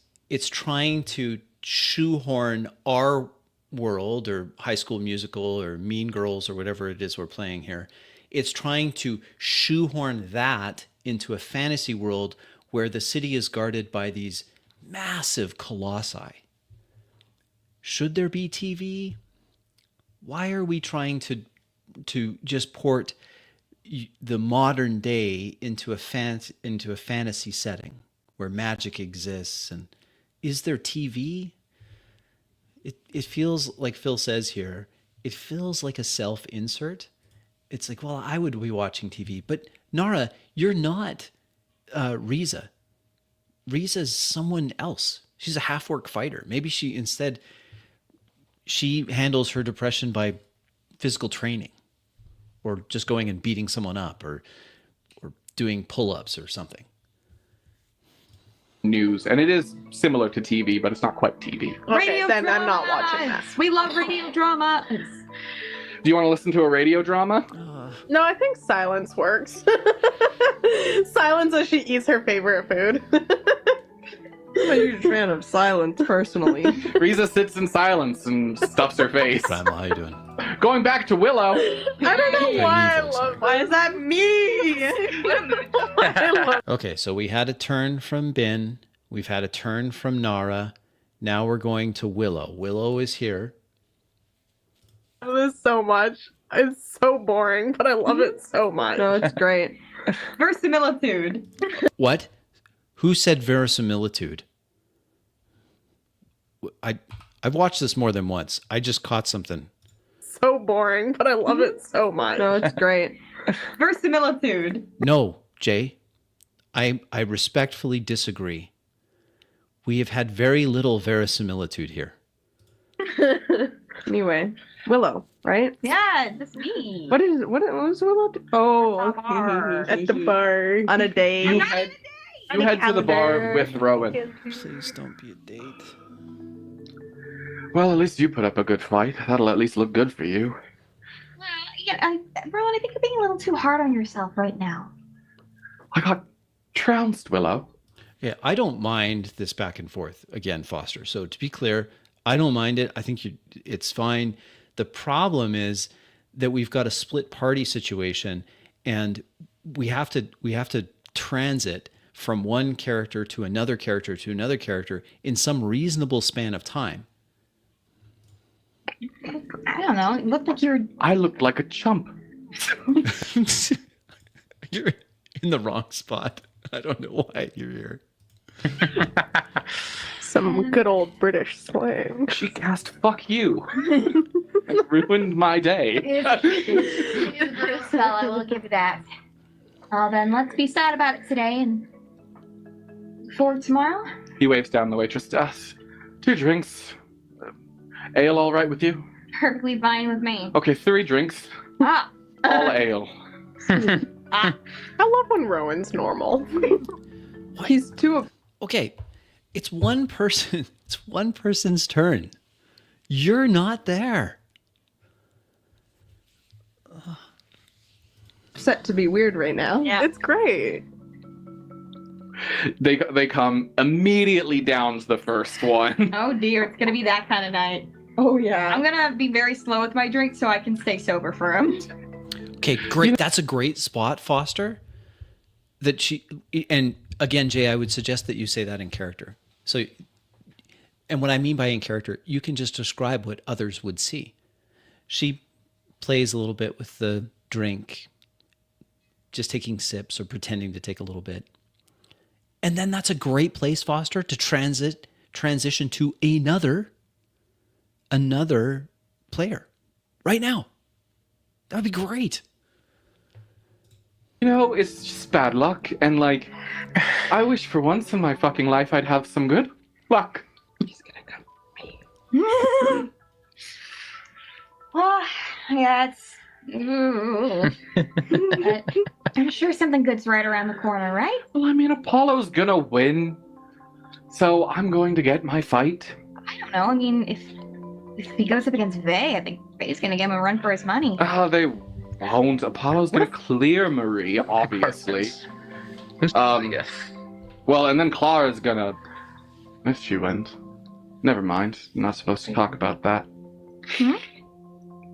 trying to shoehorn our world or High School Musical or Mean Girls or whatever it is we're playing here. It's trying to shoehorn that into a fantasy world where the city is guarded by these massive colossi. Should there be TV? Why are we trying to just port the modern day into a fantasy setting where magic exists? And is there TV? It feels like Phil says here, it feels like a self-insert. It's like, well, I would be watching TV, but Nara, you're not Riza. Riza's someone else. She's a half-orc fighter. Maybe she handles her depression by physical training, or just going and beating someone up, or doing pull-ups or something. News, and it is similar to TV, but it's not quite TV. Okay, then I'm not watching that. We love radio drama. Do you want to listen to a radio drama? No, I think silence works. Silence as she eats her favorite food. I'm a huge fan of silence, personally. Riza sits in silence and stuffs her face. Grandma, how you doing? Going back to Willow. I don't know why I love. Why is that me? Okay, so we had a turn from Bin. We've had a turn from Nara. Now we're going to Willow. Willow is here. I love this so much. It's so boring, but I love it so much. No, it's great. Verisimilitude. What? Who said verisimilitude? I've watched this more than once. I just caught something. So boring, but I love it so much. No, it's great. Verisimilitude. No, Jay. I respectfully disagree. We have had very little verisimilitude here. Anyway, Willow, right? Yeah, that's me. What was Willow? Oh, Bar. okay. At the bar. On a date. You head to the bar with Rowan. Please don't be a date. Well, at least you put up a good fight. That'll at least look good for you. Well, yeah, Rowan, I think you're being a little too hard on yourself right now. I got trounced, Willow. Yeah, I don't mind this back and forth again, Foster. So to be clear, I don't mind it. I think it's fine. The problem is that we've got a split party situation, and we have to transit from one character to another character to another character in some reasonable span of time. I don't know. It looked like you're. I looked like a chump. You're in the wrong spot. I don't know why you're here. Some good old British slang. She cast "fuck you" and ruined my day. It's Bruce, well, I will give you that. Well, then let's be sad about it today and for tomorrow. He waves down the waitress. 2 drinks. Ale, all right with you? Perfectly fine with me. Okay, 3 drinks. Ah. All ale. I love when Rowan's normal. He's too. Okay, it's one person. It's one person's turn. You're not there. set to be weird right now. Yeah. It's great. They come immediately downs the first one. Oh dear, it's gonna be that kind of night. Oh yeah. I'm gonna be very slow with my drink so I can stay sober for him. Okay, great. That's a great spot, Foster. That she, and again, Jay, I would suggest that you say that in character. So, and what I mean by in character, you can just describe what others would see. She plays a little bit with the drink, just taking sips or pretending to take a little bit. And then that's a great place, Foster, to transition to another player right now. That would be great. You know, it's just bad luck, and like, I wish for once in my fucking life I'd have some good luck. He's gonna come for me. Well, yeah, I'm sure something good's right around the corner, right? Well, I mean, Apollo's gonna win, so I'm going to get my fight. I don't know. I mean, if he goes up against Vay, I think Vay's gonna give him a run for his money. They won't. Apollo's gonna clear Marie, obviously. Well, and then Clara's gonna... If she wins. Never mind. I'm not supposed to talk about that.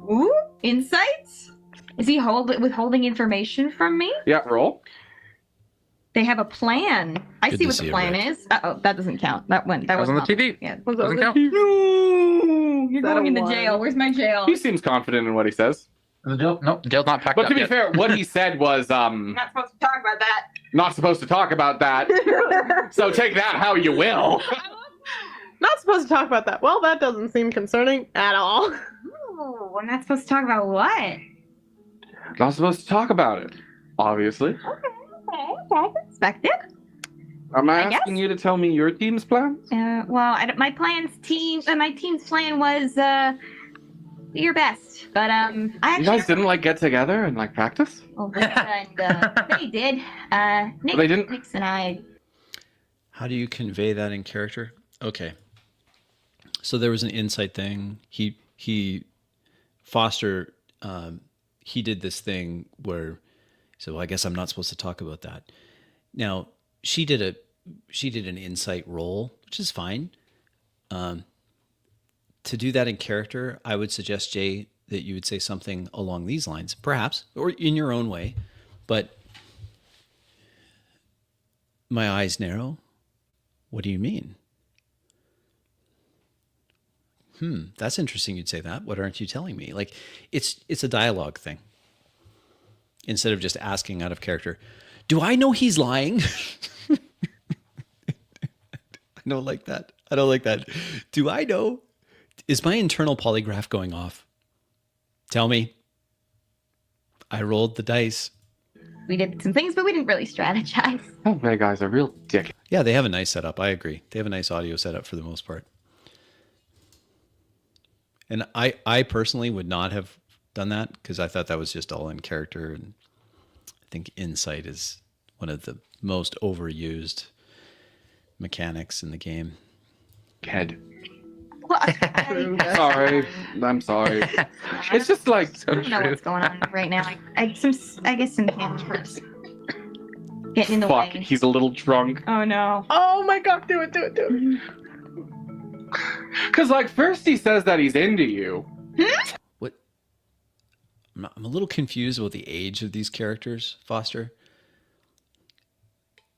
Ooh, insights? Is he withholding information from me? Yeah, roll. They have a plan. I Good see to what see the you, plan Rick. is. Uh-oh, that doesn't count. That was on the not- TV. Yeah. Doesn't count. No, you're Is that going a into one? jail. Where's my jail? He seems confident in what he says. Nope, jail's not packed But up to be yet. fair, what he said was, I'm not supposed to talk about that. not supposed to talk about that. So take that how you will. Not supposed to talk about that. Well, that doesn't seem concerning at all. Ooh, we're not supposed to talk about what? Not supposed to talk about it, obviously. Okay. Expect it. Am I I guess. asking you to tell me your team's plans? Well, my team's plan was your best, but I You actually guys didn't like get together and like practice? they did. Nick, They didn't? Nix and I. How do you convey that in character? Okay. So there was an insight thing. Foster, he did this thing where he said, well, I guess I'm not supposed to talk about that. Now, she did an insight roll, which is fine. To do that in character, I would suggest, Jay, that you would say something along these lines, perhaps, or in your own way. But my eyes narrow. What do you mean? That's interesting you'd say that. What aren't you telling me? Like, it's a dialogue thing. Instead of just asking out of character, do I know he's lying? I don't like that. I don't like that. Do I know? Is my internal polygraph going off? Tell me. I rolled the dice. We did some things, but we didn't really strategize. Oh, that guy's a real dick. Yeah, they have a nice setup. I agree. They have a nice audio setup for the most part. And I personally would not have done that because I thought that was just all in character. And I think insight is one of the most overused mechanics in the game. Head. Well, Sorry. I'm sorry. It's just like... I don't know what's going on right now. I guess some hand trips getting in the Fuck, way. he's a little drunk. Oh no. Oh my god, do it. Because, like, first he says that he's into you. What? I'm a little confused about the age of these characters, Foster.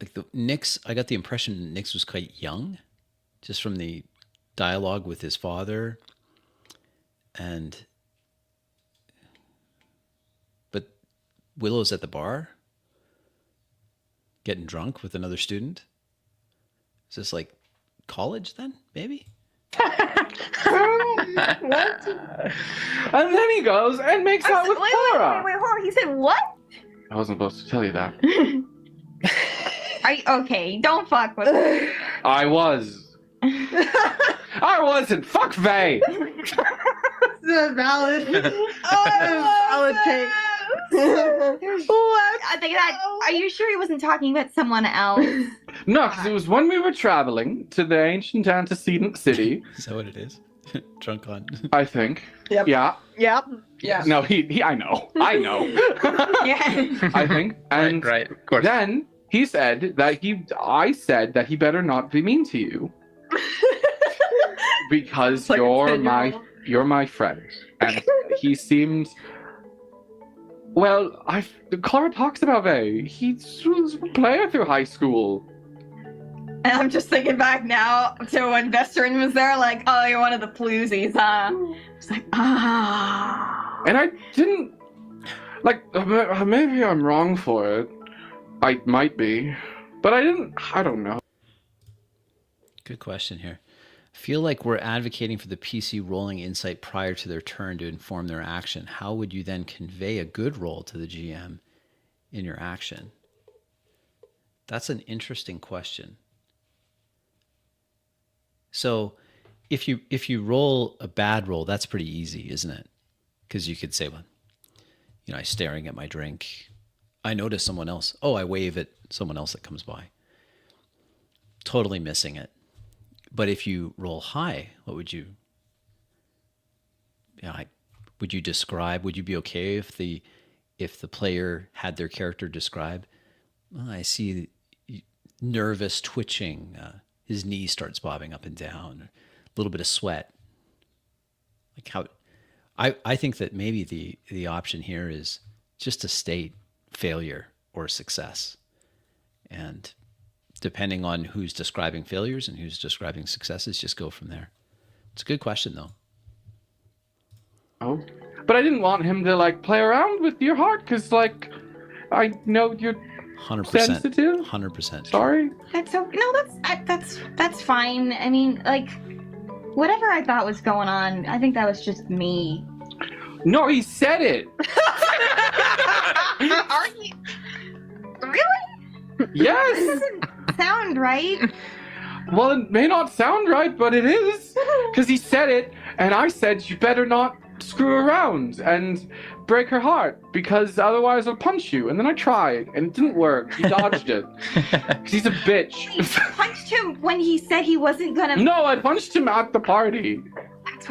Like Nix, I got the impression Nix was quite young, just from the dialogue with his father, but Willow's at the bar, getting drunk with another student. Is this like college then? Maybe. What? And then he goes and makes out with Clara. Wait, hold on. He said what? I wasn't supposed to tell you that. Are you okay? Don't fuck with me. I was. I wasn't. Fuck Vay. This is valid. Valid take. I think that. Are you sure he wasn't talking about someone else? No, because it was when we were traveling to the ancient antecedent city. Is that what it is? Drunk on. I think. Yep. Yeah. Yep. Yeah. No, he I know. Yeah. I think. And right, of course. then he said that I said that he better not be mean to you. Because It's like a you're my friend. And he seemed well, Clara talks about Vay. He was a player through high school. And I'm just thinking back now to when Vestrin was there, like, oh, you're one of the floozies, huh? It's like, ah. And I didn't like maybe I'm wrong for it. I might be. But I don't know. Good question here. I feel like we're advocating for the PC rolling insight prior to their turn to inform their action. How would you then convey a good roll to the GM in your action? That's an interesting question. So if you roll a bad roll, that's pretty easy, isn't it? Because you could say, well, I'm staring at my drink. I notice someone else. Oh, I wave at someone else that comes by. Totally missing it. But if you roll high, what would you? Would you describe? Would you be okay if the player had their character describe? Well, I see nervous twitching. His knee starts bobbing up and down. A little bit of sweat. Like how? I think that maybe the option here is just to state failure or success, and depending on who's describing failures and who's describing successes, just go from there. It's a good question, though. Oh, but I didn't want him to like play around with your heart because like I know you're 100%. sensitive. 100%. Sorry. That's that's fine. I mean, like, whatever I thought was going on, I think that was just me. No, he said it. Are you really? Yes. This doesn't sound right. Well, it may not sound right, but it is because he said it, and I said you better not screw around and break her heart because otherwise I'll punch you. And then I tried, and it didn't work. He dodged it because he's a bitch. You punched him when he said he wasn't gonna. No, I punched him at the party.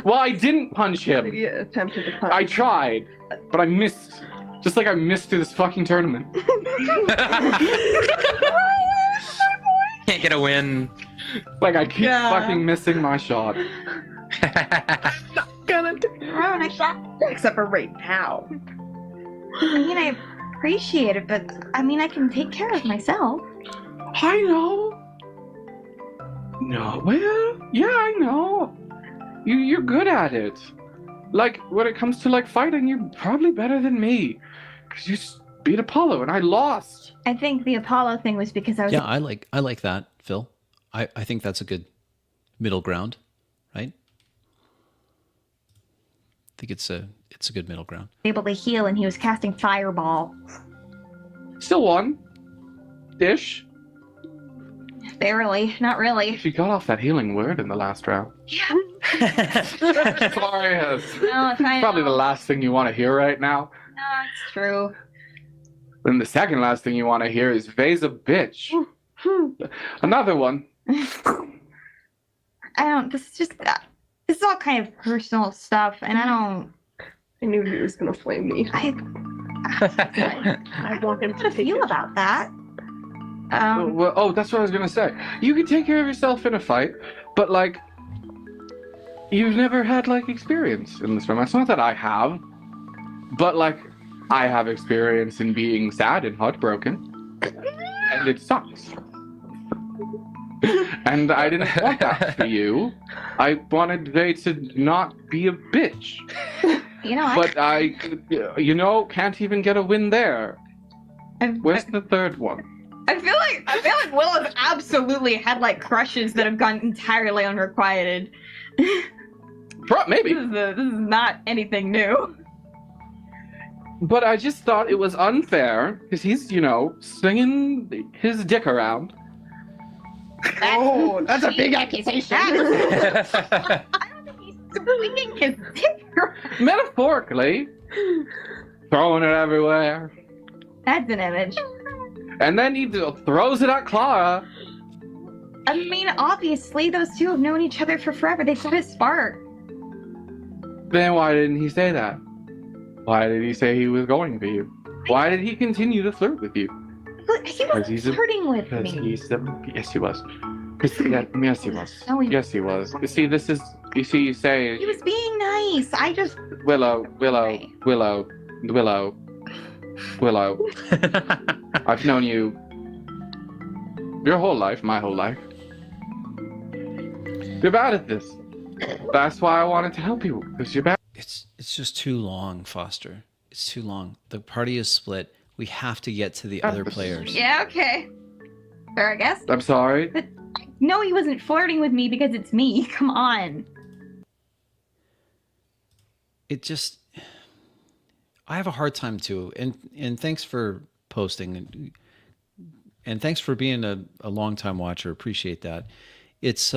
Well, I didn't punch him. He attempted to punch. I tried, but I missed. Just like I missed through this fucking tournament. Can't get a win. Like I keep Yeah. fucking missing my shot. Gonna do Oh, nice shot. except for right now. I mean, I appreciate it, but I mean, I can take care of myself. I know. No, well, yeah, I know. You're good at it. Like when it comes to like fighting, you're probably better than me, because you beat Apollo and I lost. I think the Apollo thing was because I was. Yeah, I like that, Phil. I think that's a good middle ground, right? I think it's a good middle ground. Able to heal, and he was casting fireball. Still won. Ish. Barely, not really. She got off that healing word in the last round. Yeah. Sorry, No, it's fine. probably the last thing you want to hear right now. No, it's true. Then the second last thing you want to hear is Vay's a bitch. Another one. I don't. This is just. This is all kind of personal stuff, and I don't. I knew he was gonna flame me. I I want him to don't take feel it. about that. Well, that's what I was gonna say. You can take care of yourself in a fight, but like, you've never had like experience in this room. It's not that I have, but like, I have experience in being sad and heartbroken, and it sucks. And I didn't want that for you. I wanted Vay to not be a bitch. You know, But I, can't even get a win there. Where's the third one? I feel like Will has absolutely had like crushes that have gone entirely unrequited. Maybe. This is not anything new. But I just thought it was unfair because he's, swinging his dick around. Oh, That's a big accusation. I don't think he's swinging his dick around. Metaphorically. Throwing it everywhere. That's an image. And then he throws it at Clara. I mean, obviously, those two have known each other for forever. They've got a spark. Then why didn't he say that? Why did he say he was going for you? Why did he continue to flirt with you? Look, he was flirting with Because me. yes, he was. Yes, he was. No, he- Yes, he was. You see, this is. You say. He was being nice. I just. Willow. I've known you your whole life, my whole life. You're bad at this. That's why I wanted to help you, because you're bad. It's just too long, Foster. It's too long. The party is split. We have to get to the other players. Yeah, okay. Fair, I guess. I'm sorry. No, he wasn't flirting with me because it's me. Come on. It just, I have a hard time too. And thanks for posting, and thanks for being a long time watcher. Appreciate that. It's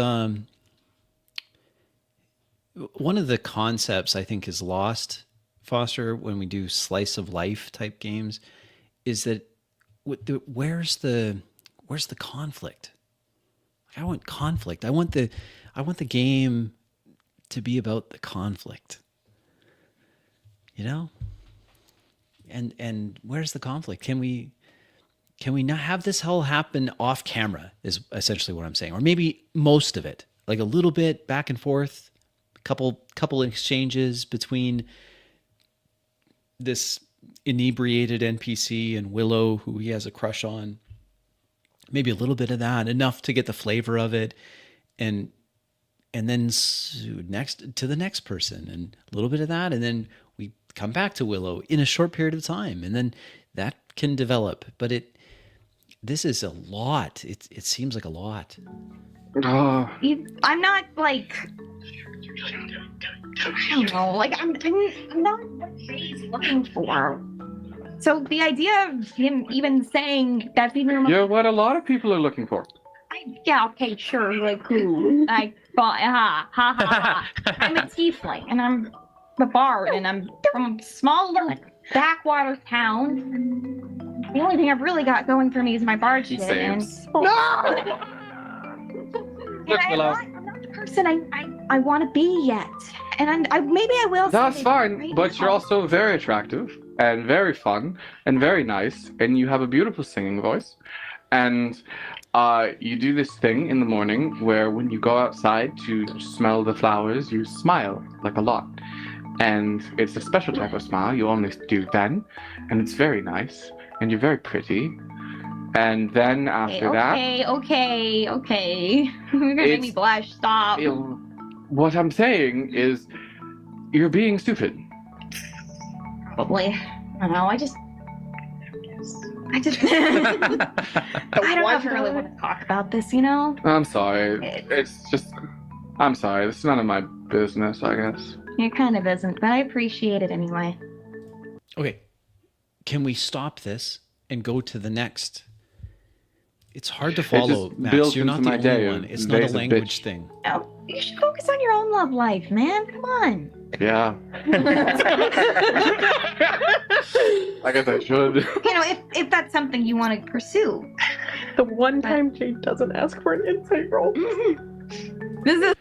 one of the concepts I think is lost, Foster, when we do slice of life type games, is that where's the conflict? I want conflict. I want the game to be about the conflict. You know? And where's the conflict? Can we not have this all happen off camera is essentially what I'm saying. Or maybe most of it. Like a little bit back and forth, couple exchanges between this inebriated NPC and Willow, who he has a crush on. Maybe a little bit of that, enough to get the flavor of it, and then next to the next person, and a little bit of that, and then we come back to Willow in a short period of time, and then that can develop. But this is a lot. It seems like a lot. Oh, I'm not like. I don't know. Like I'm not what he's looking for. So the idea of him even saying that's even. you're what a lot of people are looking for. Yeah, okay, sure. Like who? I thought, ha ha ha. I'm a tiefling, and I'm a bard, and I'm from a small little backwater town. The only thing I've really got going for me is my bard shit, and No! Look, Willow. I'm not the person I want to be yet, and maybe I will. That's someday, fine, right but you're now. also very attractive and very fun and very nice, and you have a beautiful singing voice. And you do this thing in the morning where when you go outside to smell the flowers, you smile like a lot. And it's a special type of smile you only do then, and it's very nice, and you're very pretty. And then after that... Okay. You're gonna make me It's- blush. Stop. What I'm saying is, you're being stupid. Probably. I don't know. I just. I don't know if I really want to talk about this, you know? I'm sorry. It's just... I'm sorry. It's none of my business, I guess. It kind of isn't, but I appreciate it anyway. Okay, can we stop this and go to the next? It's hard to follow, just Max. built You're not into the my only day one. of It's not a days of language bitch. thing. No, you should focus on your own love life, man. Come on. Yeah. I guess I should. You know, if that's something you want to pursue. The one time Jade doesn't ask for an insight roll. This is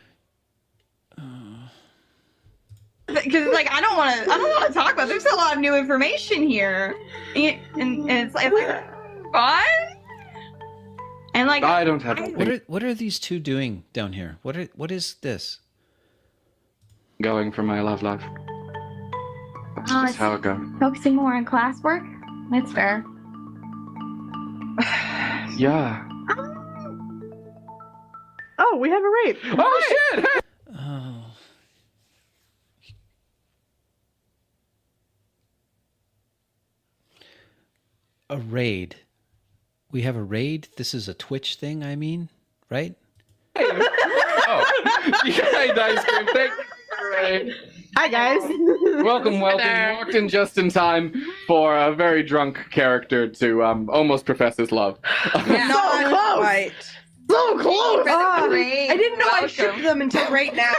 because like I don't want to talk about. There's a lot of new information here, and it's like fun. And like I don't have What are these two doing down here? What is this? going for my love life. That's Oh, just how it goes. Focusing more on classwork. That's fair. Yeah. Oh, we have a raid. Oh shit! Oh. A raid. We have a raid. This is a Twitch thing, I mean, right? Oh, yeah, nice cream. Thank you. Right. Hi, guys. Welcome. there. Walked in just in time for a very drunk character to almost profess his love. Yeah, So not close. quite. So close. Great. I didn't know I Welcome. shipped them until right now.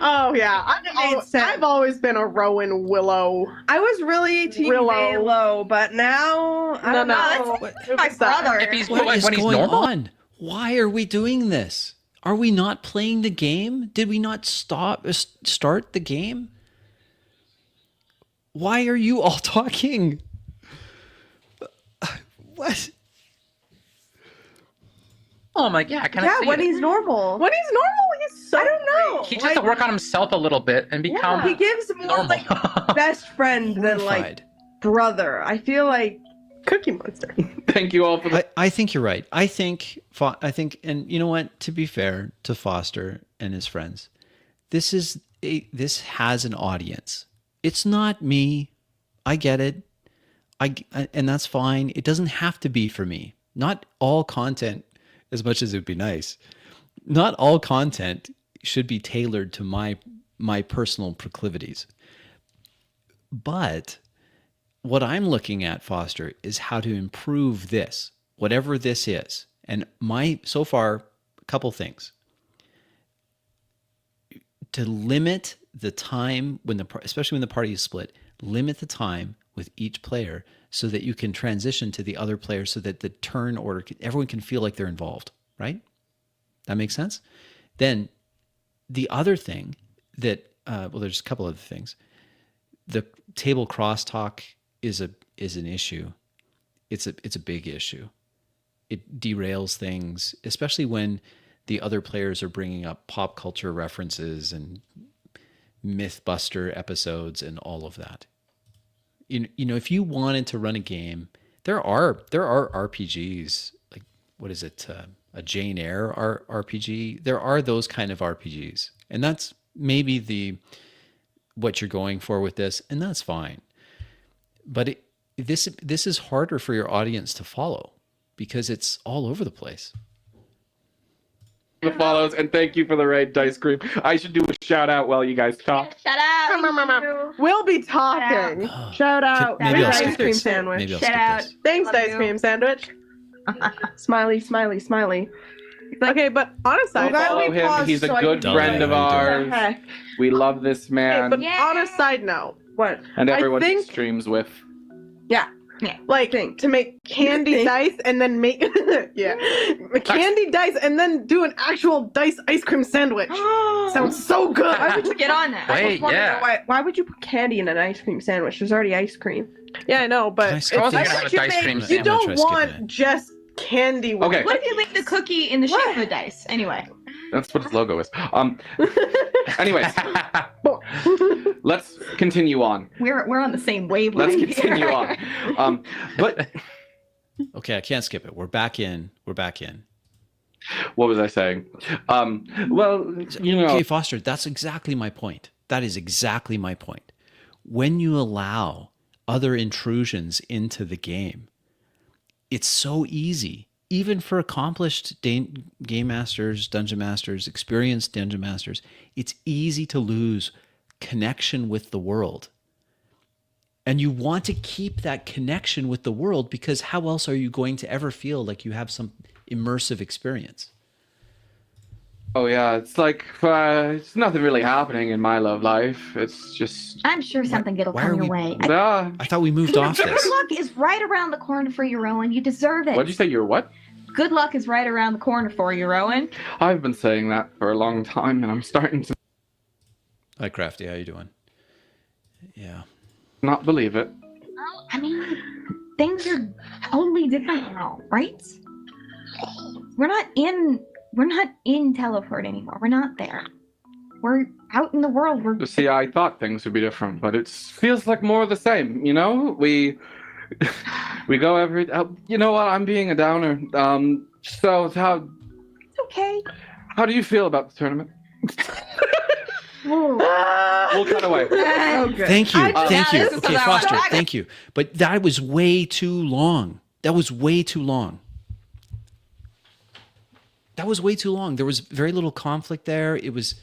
Oh yeah, That made sense. I've always been a Rowan Willow. I was really Team Willow. Valo, but now I don't No, know. no. My brother. If he's What like, is when he's going normal. on? Why are we doing this? Are we not playing the game? Did we not start the game? Why are you all talking? What? Oh my, yeah, kind of. Yeah, when he's normal. When he's normal, he's so. I don't know. He just has to work on himself a little bit and become He gives more normal. like best friend than like Horrified. brother. I feel like Cookie Monster. Thank you all for the. I think you're right. I think, and you know what? To be fair to Foster and his friends, this has an audience. It's not me. I get it. And that's fine. It doesn't have to be for me. Not all content, as much as it would be nice, not all content should be tailored to my personal proclivities. But what I'm looking at, Foster, is how to improve this, whatever this is. And so far, a couple things. To limit the time especially when the party is split, limit the time with each player so that you can transition to the other player so that the turn order, everyone can feel like they're involved, right? That makes sense? Then the other thing that, there's a couple other things. The table crosstalk is an issue. It's a big issue. It derails things, especially when the other players are bringing up pop culture references and Mythbuster episodes and all of that. You know, if you wanted to run a game, there are RPGs, like, what is it? A Jane Eyre RPG. There are those kind of RPGs, and that's maybe what you're going for with this, and that's fine. But this is harder for your audience to follow because it's all over the place. The follows, and thank you for the right dice cream. I should do a shout out while you guys talk. Shut up. We'll be talking. Shout out. Maybe I'll ice skip cream this. sandwich. Maybe I'll Shut skip out. this. Thanks, Love Dice you. Cream Sandwich. smiley, smiley, smiley. Okay, but on a side Well, note, Follow we him. paused He's a so I good can- friend of How you ours. doing? Heck. We love this okay, man, but Yeah. on a side note, What? and I everyone he think- streams with. like to make candy dice and then make candy dice and then do an actual dice ice cream sandwich. Sounds so good. Why would you Get on that. I just Wait, wanna yeah. know why would you put candy in an ice cream sandwich? There's already ice cream. Yeah, I know, but Can I it's skip I was this? gonna have a you dice cream you I'm gonna don't try skipping want it. just candy. With Okay. it. What if you leave the cookie in the shape of a dice? Anyway. That's what his logo is. Anyways, let's continue on. We're on the same wavelength. Let's continue here. on. But Okay, I can't skip it. We're back in. what was I saying? Well, you know, Okay, Foster, that's exactly my point. That is exactly my point. When you allow other intrusions into the game, it's so easy, even for accomplished game masters, dungeon masters, experienced dungeon masters, it's easy to lose connection with the world. And you want to keep that connection with the world because how else are you going to ever feel like you have some immersive experience? oh yeah, it's like it's nothing really happening in my love life. It's just I'm sure something good'll why come are your we- way. I thought we moved off Good this. luck is right around the corner for you, Rowan. You deserve it. what'd you say? You're what? Good luck is right around the corner for you, Rowan. I've been saying that for a long time, and I'm starting to Hi, Crafty. How you doing? Yeah. not believe it. Well, I mean, things are totally different now, right? We're not in teleport anymore. We're not there. We're out in the world. We're You see, I thought things would be different, but it feels like more of the same. You know, we go every. You know what? I'm being a downer. So okay. how do you feel about the tournament? We'll cut away. Oh, good. Thank you. I- Thank yeah, you. this is Okay, what I Foster, wanted. thank you. But that was way too long. That was way too long. There was very little conflict there. It was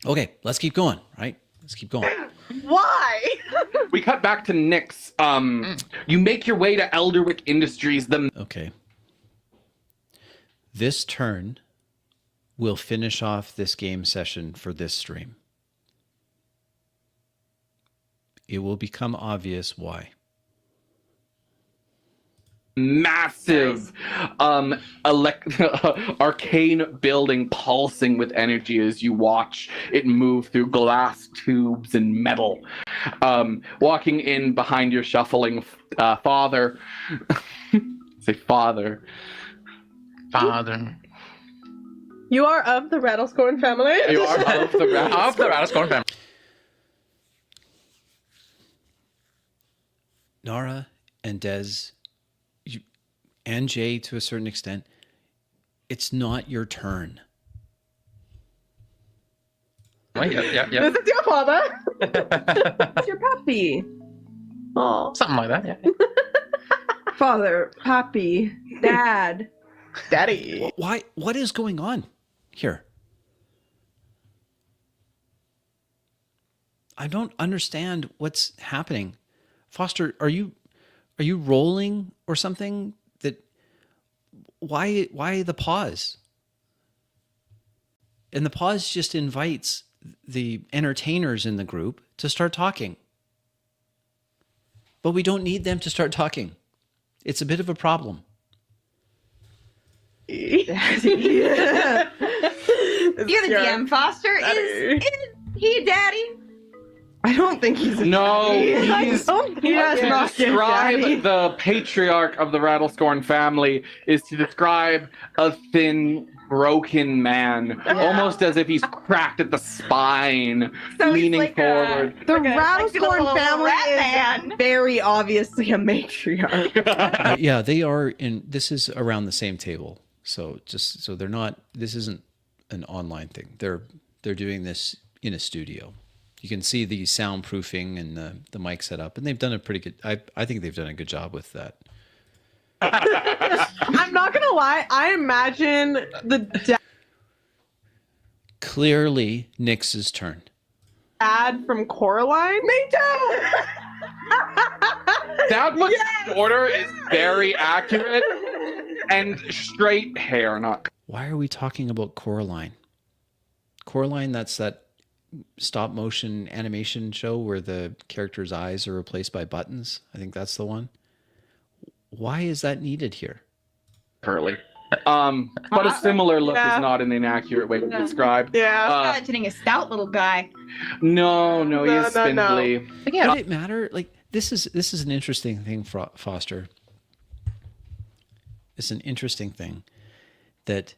Okay, let's keep going, right? Let's keep going. Why? We cut back to Nyx. You make your way to Elderwick Industries. Okay. This turn will finish off this game session for this stream. It will become obvious why. massive arcane building pulsing with energy as you watch it move through glass tubes and metal. Walking in behind your shuffling father. Say father. Father. You are of the Rattlescorn family. You are of the Of the Rattlescorn family. Nara and Des, and Jay to a certain extent, it's not your turn. Wait, yeah. This is your father. It's your puppy. Oh, Something like that, yeah. Father, puppy, dad. daddy. Why? What is going on here? I don't understand what's happening. Foster, are you rolling or something? That why the pause? And the pause just invites the entertainers in the group to start talking. But we don't need them to start talking. It's a bit of a problem. Yeah. You're the DM, Foster. Is he daddy? I don't think he's a No, daddy. he's He does not get daddy. describe the patriarch of the Rattlescorn family is to describe a thin, broken man, almost as if he's cracked at the spine, So he's leaning like forward. The Like a Rattlescorn little family rat is man. very obviously a matriarch. Yeah, they are in. This is around the same table. So they're not. This isn't an online thing. They're doing this in a studio. You can see the soundproofing and the mic setup, and they've done a pretty good. I think they've done a good job with that. I'm not gonna lie. I imagine the Clearly, Nyx's turn. dad from Coraline. Me too. That much order is very accurate and straight hair, not. Why are we talking about Coraline? Coraline, that's that stop motion animation show where the character's eyes are replaced by buttons. I think that's the one. Why is that needed here? Curly. But a similar look is not an inaccurate way to describe. Yeah. I'm imagining a stout little guy. No, he No, is no, no. spindly. Would it matter? Like this is an interesting thing, Foster. It's an interesting thing that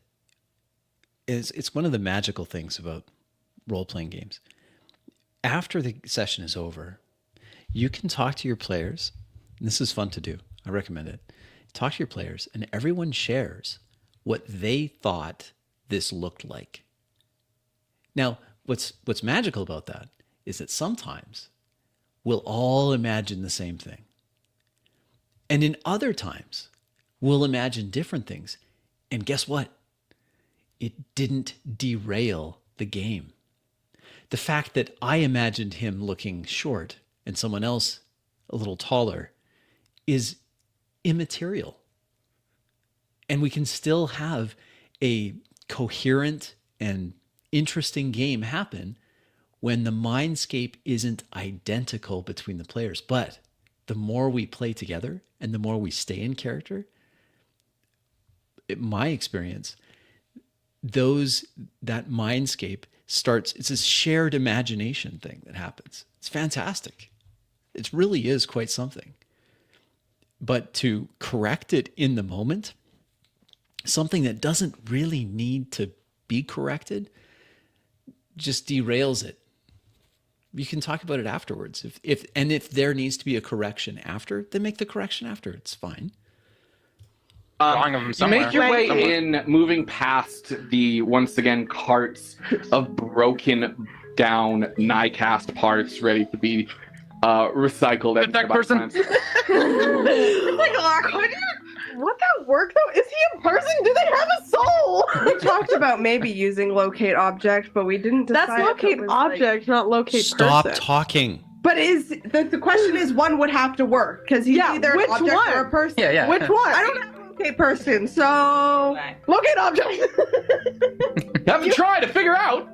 it's one of the magical things about role-playing games. After the session is over, you can talk to your players. And this is fun to do. I recommend it. Talk to your players, and everyone shares what they thought this looked like. Now, what's magical about that is that sometimes we'll all imagine the same thing. And in other times, we'll imagine different things. And guess what? It didn't derail the game. The fact that I imagined him looking short and someone else a little taller is immaterial. And we can still have a coherent and interesting game happen when the mindscape isn't identical between the players. But the more we play together and the more we stay in character, in my experience, that mindscape starts, it's this shared imagination thing that happens. It's fantastic. It really is quite something. But to correct it in the moment, something that doesn't really need to be corrected, just derails it. You can talk about it afterwards. If there needs to be a correction after, then make the correction after. It's fine. Drawing of them You somewhere. make your way in, moving past the, once again, carts of broken down NICAST parts ready to be recycled. Good tech person. Like awkward. Would that work though? Is he a person? Do they have a soul? We talked about maybe using locate object, but we didn't decide. That's if locate it was, like- object, not locate Stop person. talking. But is the question is one would have to work because he's Yeah, either an which object one? or a person. Yeah. Which one? I don't have a locate person, so Locate object. Haven't tried to figure out.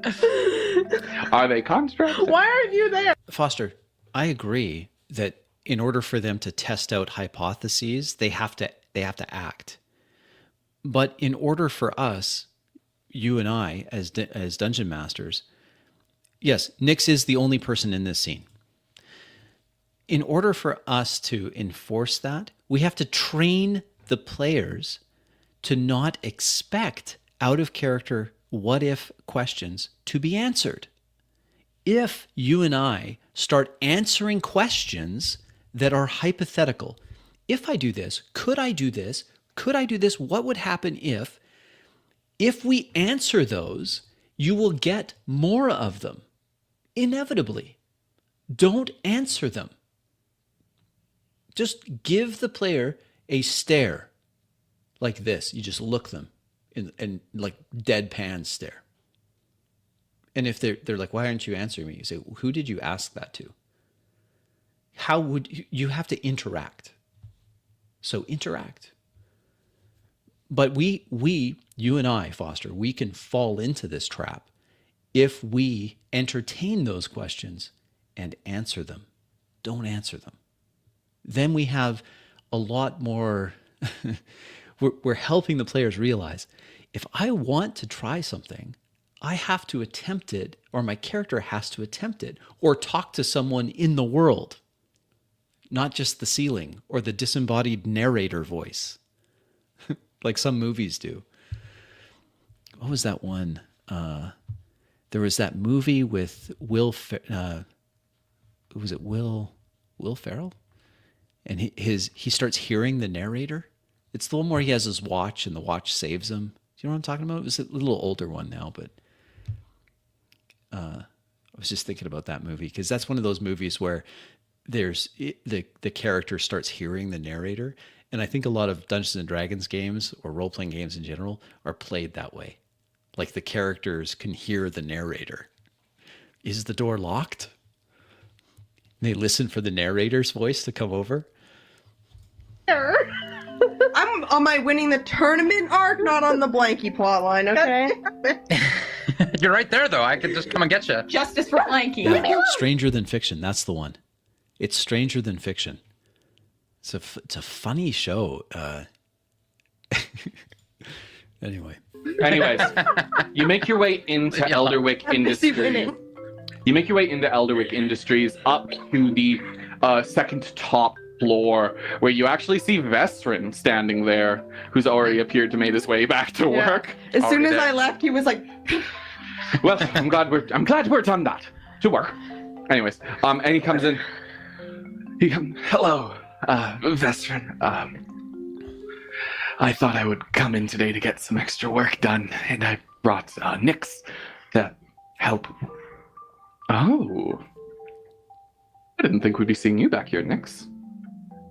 Are they constructs? Why aren't you there? Foster, I agree that in order for them to test out hypotheses, they have to They have to act. But in order for us, you and I, as dungeon masters, yes, Nyx is the only person in this scene. In order for us to enforce that, we have to train the players to not expect out of character what if questions to be answered. If you and I start answering questions that are hypothetical, if I do this, could I do this? Could I do this? What would happen if? If we answer those, you will get more of them. Inevitably. Don't answer them. Just give the player a stare like this. You just look them in like deadpan stare. And if they're like, why aren't you answering me? You say, who did you ask that to? How would you have to interact? So interact. But you and I, Foster, we can fall into this trap if we entertain those questions and answer them. Don't answer them. Then we have a lot more, we're helping the players realize, if I want to try something, I have to attempt it, or my character has to attempt it, or talk to someone in the world, not just the ceiling or the disembodied narrator voice, like some movies do. What was that one? There was that movie with Will Ferrell? And he starts hearing the narrator. It's the one where he has his watch and the watch saves him. Do you know what I'm talking about? It was a little older one now, but I was just thinking about that movie because that's one of those movies where the character starts hearing the narrator. And I think a lot of Dungeons and Dragons games or role-playing games in general are played that way. Like the characters can hear the narrator. Is the door locked? They listen for the narrator's voice to come over. I'm on my winning the tournament arc, not on the Blanky plotline, okay? You're right there, though. I could just come and get you. Justice for Blanky. Yeah. Stranger Than Fiction. That's the one. It's Stranger Than Fiction. It's a funny show. Anyway. Anyways, you make your way into Elderwick Industries. You make your way into Elderwick Industries up to the second top floor, where you actually see Vestrin standing there, who's already appeared to make his way back to work. As soon as I left, he was like, Well, I'm glad we're done that. To work. Anyways, and he comes in. Hello, Vestrin. I thought I would come in today to get some extra work done, and I brought Nyx to help. Oh. I didn't think we'd be seeing you back here, Nyx.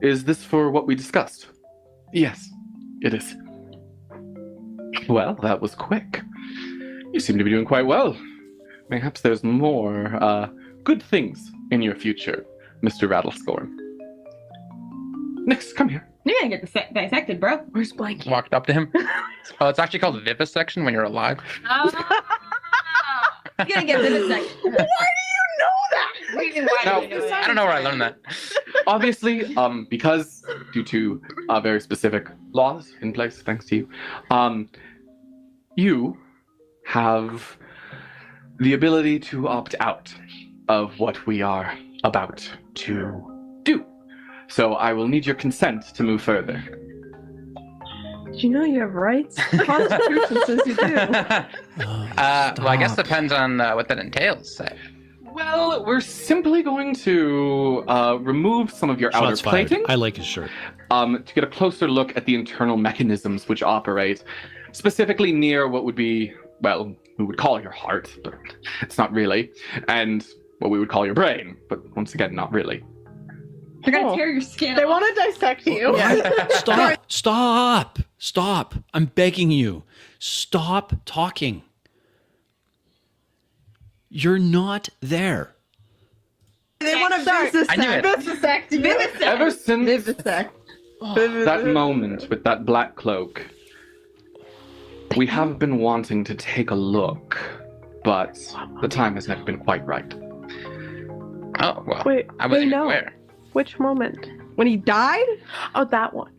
Is this for what we discussed? Yes, it is. Well, that was quick. You seem to be doing quite well. Perhaps there's more good things in your future, Mr. Rattlescorn. Nyx, come here. You're gonna get dissected, bro. Where's Blanky? Walked up to him. Oh, it's actually called Vivisection when you're alive. You're gonna get vivisection. Why do you know that? Now, I don't know where I learned that. Obviously, because due to very specific laws in place, thanks to you, you have the ability to opt out of what we are about to do. So I will need your consent to move further. do you know you have rights? The Constitution says you do. Well, I guess depends on what that entails. Well, we're simply going to remove some of your outer Shots fired. plating I like his shirt. to get a closer look at the internal mechanisms which operate, specifically near what would be, well, we would call your heart, but it's not really, and what we would call your brain, but once again, not really. They're gonna tear your skin They off. want to dissect you. Stop. I'm begging you. Stop talking. You're not there. They want to I knew it. vivisect you. Ever since Vivisect. that moment with that black cloak, we have been wanting to take a look, but the time has never been quite right. Oh, well. Wait, I wasn't even no. aware. Which moment? When he died? Oh, that one.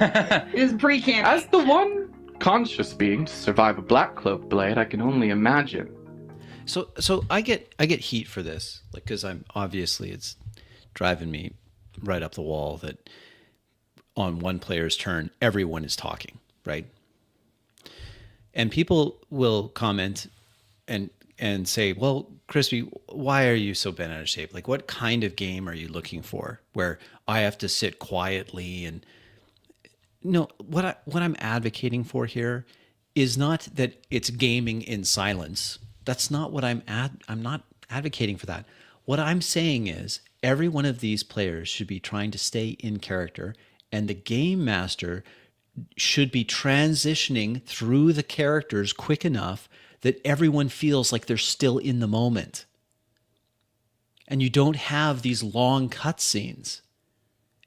It was pre-campaign. As the one conscious being to survive a black cloak blade, I can only imagine. So I get heat for this, like, because I'm obviously it's driving me right up the wall that on one player's turn everyone is talking, right? And people will comment and say, "Well, Crispy, why are you so bent out of shape? Like, what kind of game are you looking for where I have to sit quietly?" And no, what I'm advocating for here is not that it's gaming in silence. That's not what I'm not advocating for that. What I'm saying is every one of these players should be trying to stay in character, and the game master should be transitioning through the characters quick enough that everyone feels like they're still in the moment. And you don't have these long cutscenes.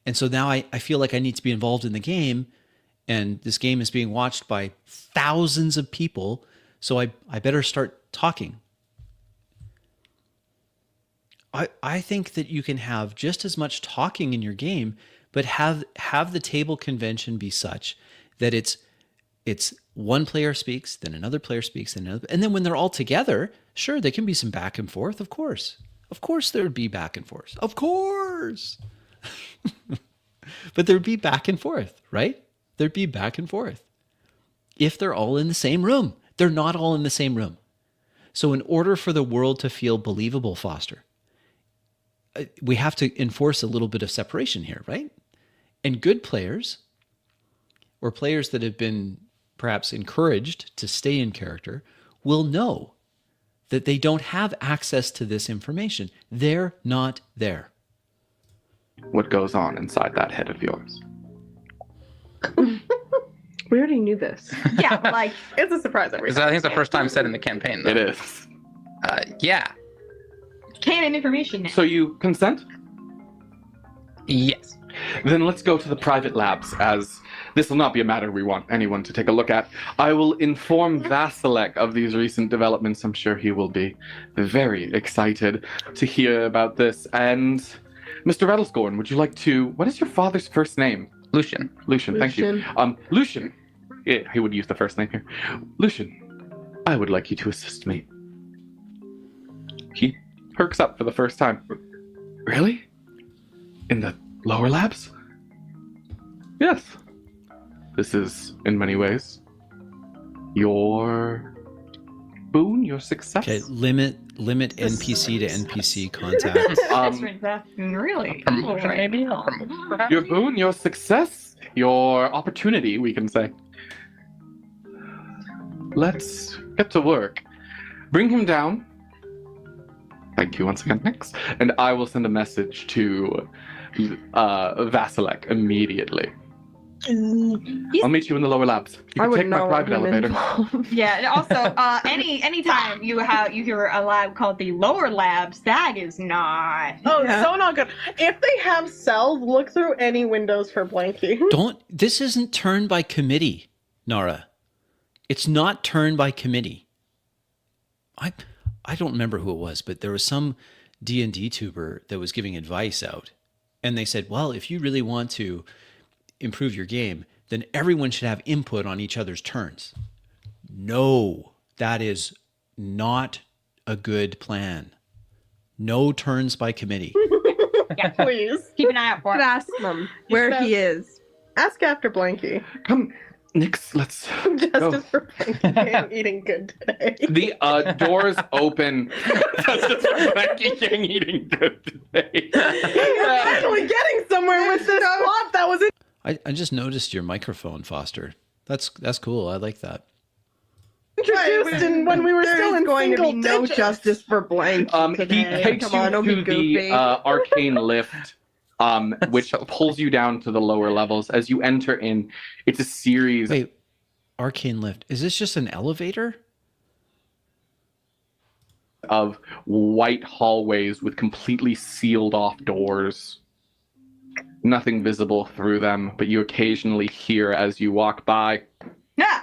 And so now I feel like I need to be involved in the game, and this game is being watched by thousands of people, so I better start talking. I think that you can have just as much talking in your game, but have the table convention be such that it's one player speaks, then another player speaks, then another, and then when they're all together, sure, there can be some back and forth, of course. Of course there would be back and forth. Of course. But there'd be back and forth, right? There'd be back and forth. If they're all in the same room. They're not all in the same room. So in order for the world to feel believable, Foster, we have to enforce a little bit of separation here, right? And good players, or players that have been perhaps encouraged to stay in character, will know that they don't have access to this information. They're not there. What goes on inside that head of yours? We already knew this. Yeah, like It's a surprise every I time. think it's the first time said in the campaign. Though. It is. Yeah. canon information now. So you consent? Yes. Then let's go to the private labs, as this will not be a matter we want anyone to take a look at. I will inform Vasilek of these recent developments. I'm sure he will be very excited to hear about this. And Mr. Rattlescorn, would you like to... What is your father's first name? Lucian. Lucian, thank you. Lucian. Yeah, he would use the first name here. Lucian, I would like you to assist me. He perks up for the first time. Really? In the lower labs? Yes. This is, in many ways, your boon, your success. Okay, limit NPC to NPC contact. Really? Promotion, maybe? Promotion, perhaps? Your boon, your success, your opportunity, we can say. Let's get to work. Bring him down. Thank you once again, Nix. And I will send a message to Vasilek immediately. I'll meet you in the lower labs. You can take my private elevator. Yeah, and also, anytime you hear a lab called the lower labs, that is not. Oh, so not good. If they have cells, look through any windows for Blanky. This isn't turn by committee, Nara. It's not turn by committee. I don't remember who it was, but there was some D&D tuber that was giving advice out. And they said, well, if you really want to improve your game, then everyone should have input on each other's turns. No, that is not a good plan. No turns by committee. Yeah, Please. keep an eye out for it. Ask them where he is. Ask after Blanky. Come, Nix, let's Justice go. for Blanky. I'm eating good today. The doors open. Justice for Blanky King eating good today. You're finally getting somewhere with this plot that was I just noticed your microphone, Foster. That's cool. I like that. introduced in when we were There still is in going to be single no digits. justice for blank He today. takes Come on, don't you be to goofy. the arcane lift, which pulls you down to the lower levels. As you enter in, it's a series Wait, arcane lift. Is this just an elevator? of white hallways with completely sealed off doors. Nothing visible through them, but you occasionally hear as you walk by. Yeah.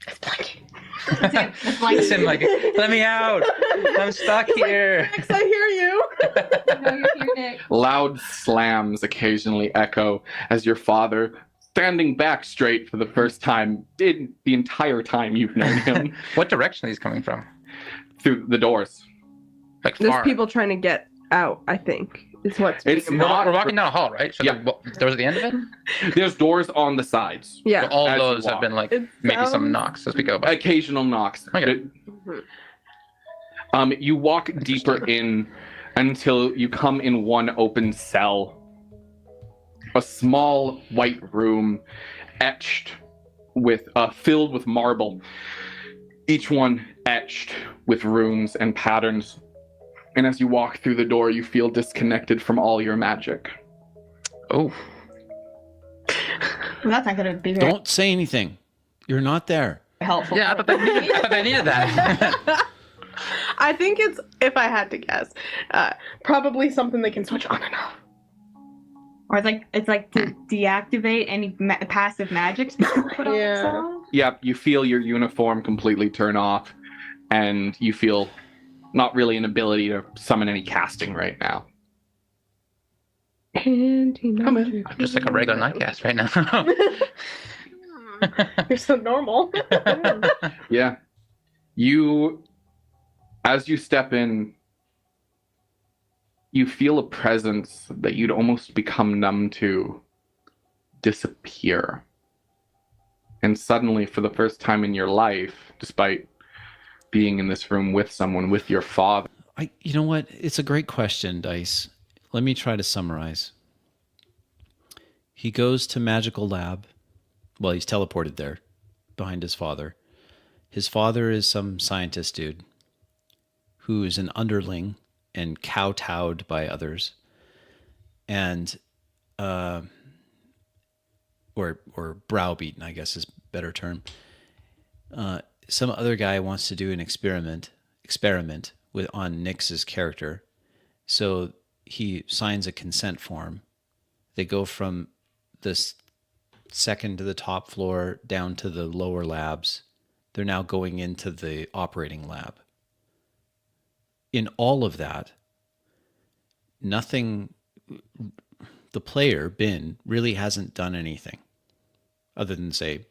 It's Blanky. It's like, Listen, like, let me out. I'm stuck here. Max, I hear you. no, you're here, Nick. Loud slams occasionally echo as your father standing back straight for the first time in the entire time you've known him. What direction is he coming from? Through the doors. Like There's far. people trying to get out, I think, is what's It's being- not. We're walking down a hall, right? So Yeah. there was at the end of it? There's doors on the sides. Yeah. So all As you those have walk. been like It maybe some sounds- knocks as we go by. Occasional knocks. Okay. You walk deeper in until you come in one open cell. A small white room etched with filled with marble. Each one etched with runes and patterns. And as you walk through the door, you feel disconnected from all your magic. Oh. Well, that's not gonna be very Don't say anything. You're not there. helpful. Yeah, I thought they needed that. I think it's, if I had to guess, probably something they can switch on and off. Or it's like to deactivate any passive magics people put on Yeah. themselves. Yep, you feel your uniform completely turn off, and you feel not really an ability to summon any casting right now. I'm just like a regular nightcast right now. You're so normal. Yeah. As you step in, you feel a presence that you'd almost become numb to disappear. And suddenly, for the first time in your life, despite being in this room with someone, with your father, You know what? It's a great question, Dice. Let me try to summarize. He goes to magical lab. Well, he's teleported there behind his father. His father is some scientist dude who is an underling and kowtowed by others. And or browbeaten, I guess is a better term. Some other guy wants to do an experiment on Nyx's character. So he signs a consent form. They go from this second to the top floor down to the lower labs. They're now going into the operating lab. In all of that, nothing, the player, Bin, really hasn't done anything other than say,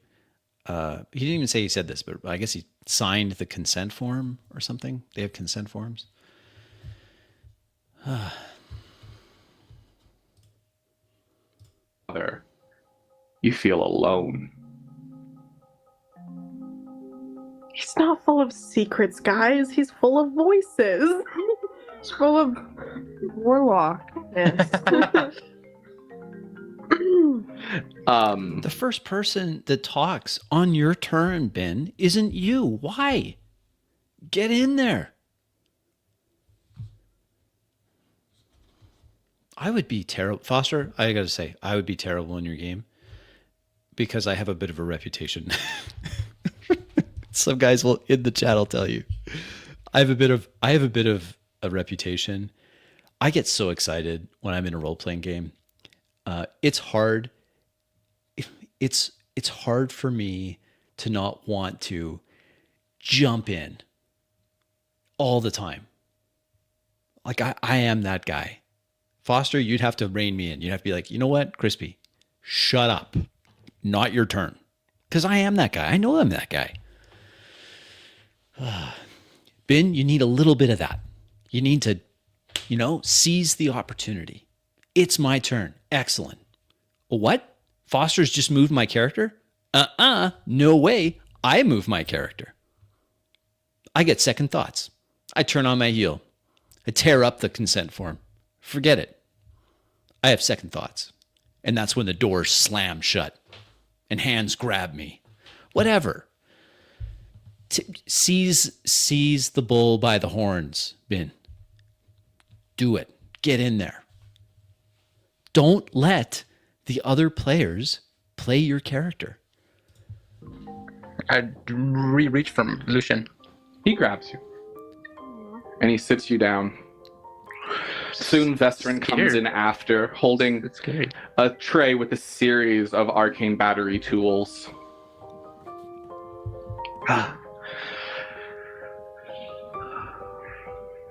he didn't even say he said this, but I guess he signed the consent form or something. They have consent forms. you feel alone. He's not full of secrets, guys. He's full of voices. He's full of warlockness. The first person that talks on your turn, Ben, isn't you. Why? Get in there. I would be terrible. Foster, I gotta say, I would be terrible in your game because I have a bit of a reputation. Some guys will in the chat will tell you. I have a bit of a reputation. I get so excited when I'm in a role-playing game. It's hard. It's hard for me to not want to jump in all the time. Like I am that guy. Foster, you'd have to rein me in. You'd have to be like, you know what, Crispy, shut up. Not your turn. Because I am that guy. I know I'm that guy. Ben, you need a little bit of that. You need to, seize the opportunity. It's my turn. Excellent. What? Foster's just moved my character? No way. I move my character. I get second thoughts. I turn on my heel. I tear up the consent form. Forget it. I have second thoughts. And that's when the doors slam shut and hands grab me. Whatever. Seize the bull by the horns, Bin. Do it. Get in there. Don't let the other players play your character. I reach from Lucian. He grabs you. And he sits you down. Soon Vestrin comes in after, holding It's scary. a tray with a series of arcane battery tools.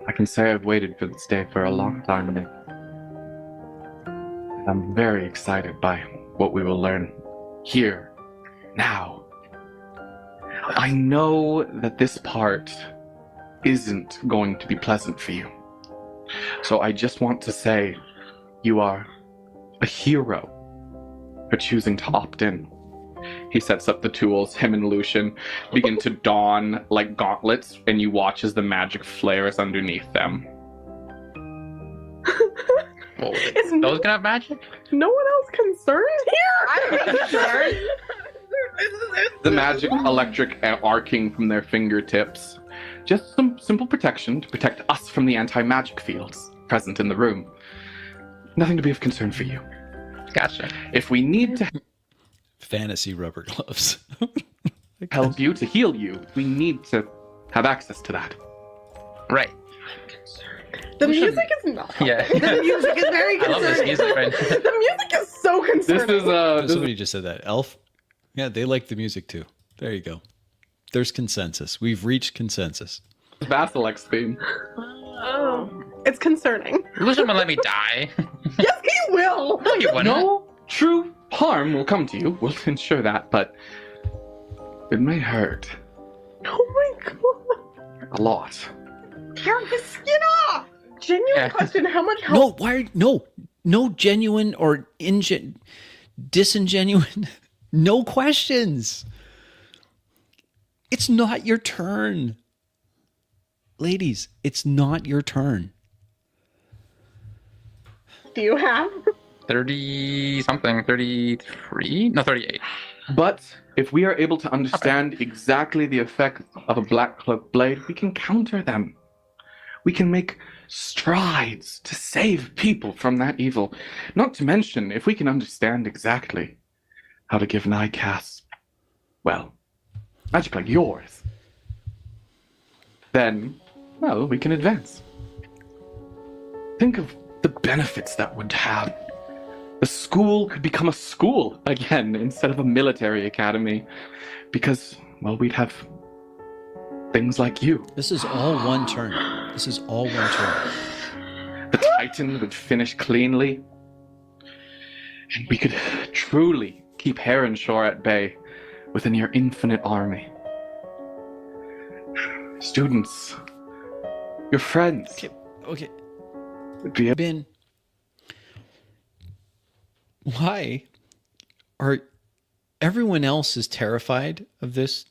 I can say I've waited for this day for a long time, Nick. I'm very excited by what we will learn. here, now. I know that this part isn't going to be pleasant for you. So I just want to say you are a hero for choosing to opt in. He sets up the tools. Him and Lucian begin to don like gauntlets, and you watch as the magic flares underneath them. Whoa, Is those gonna have magic? no one else concerned here? I'm concerned. The magic electric arcing from their fingertips. Just some simple protection to protect us from the anti-magic fields present in the room. Nothing to be of concern for you. Gotcha. If we need to Fantasy rubber gloves. help you, to heal you, we need to have access to that. Right. The We should- music is not. Yeah. The music is very I love this concerning. music right The music is so concerning. This is Somebody just said that. Elf? Yeah, they like the music too. There you go. There's consensus. We've reached consensus. Vasilex theme. It's concerning. Lucian will let me die. Yes, he will. No, you wouldn't. No true harm will come to you. We'll ensure that, but it may hurt Oh my god. a lot. Tear his skin off. Genuine Yeah. question: how much help? No, why? No genuine or disingenuine. No questions. It's not your turn. Ladies, it's not your turn. Do you have? 30 something, 33? No, 38. But if we are able to understand exactly the effect of a black cloak blade, we can counter them. We can make strides to save people from that evil. Not to mention, if we can understand exactly how to give Nycast, well, magic like yours, then, well, we can advance. Think of the benefits that would have. The school could become a school again instead of a military academy because, well, we'd have things like you. This is all one turn. This is all one turn. The Titan would finish cleanly, and we could truly keep Heronshore at bay with a near infinite army. Students, your friends, Okay. would be able. Ben, why are everyone else is terrified of this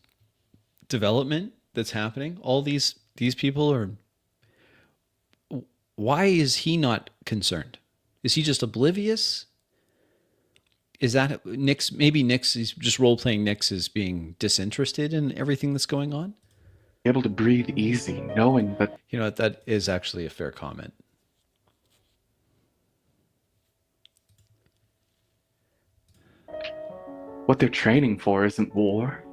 development that's happening? All these people are. Why is he not concerned? Is he just oblivious? Is that Nyx? Maybe Nyx is just role playing. Nyx is being disinterested in everything that's going on. able to breathe easy, knowing that You know what? That is actually a fair comment. what they're training for isn't war,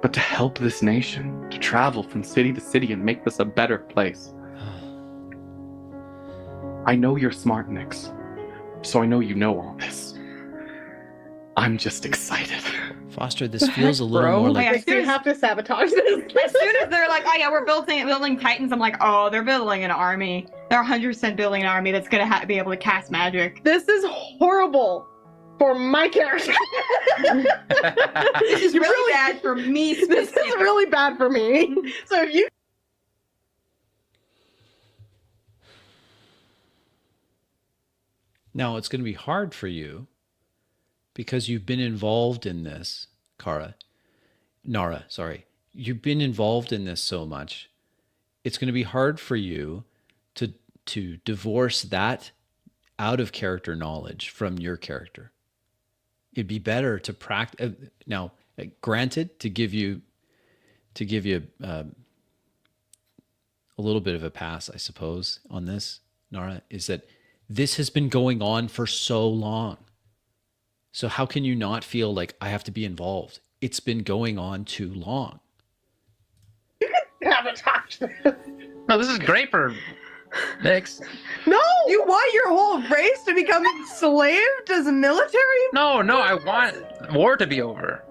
but to help this nation, to travel from city to city and make this a better place. I know you're smart, Nyx, so I know you know all this. I'm just excited. Foster, this feels a little Bro, more Wait, like as we soon as- have to sabotage this. As soon as they're like, oh yeah, we're building Titans, I'm like, oh, they're building an army. They're 100% building an army that's gonna be able to cast magic. This is horrible for my character. This is really bad for me This is specifically. really bad for me. So if you Now, it's going to be hard for you because you've been involved in this, Nara, sorry. You've been involved in this so much. It's going to be hard for you to divorce that out of character knowledge from your character. It'd be better to practice. Now, granted, to give you a little bit of a pass, I suppose, on this, Nara, is that this has been going on for so long. So how can you not feel like I have to be involved? It's been going on too long. sabotage this. No, this is great for Nyx. No! You want your whole race to become enslaved as a military? No, I want war to be over.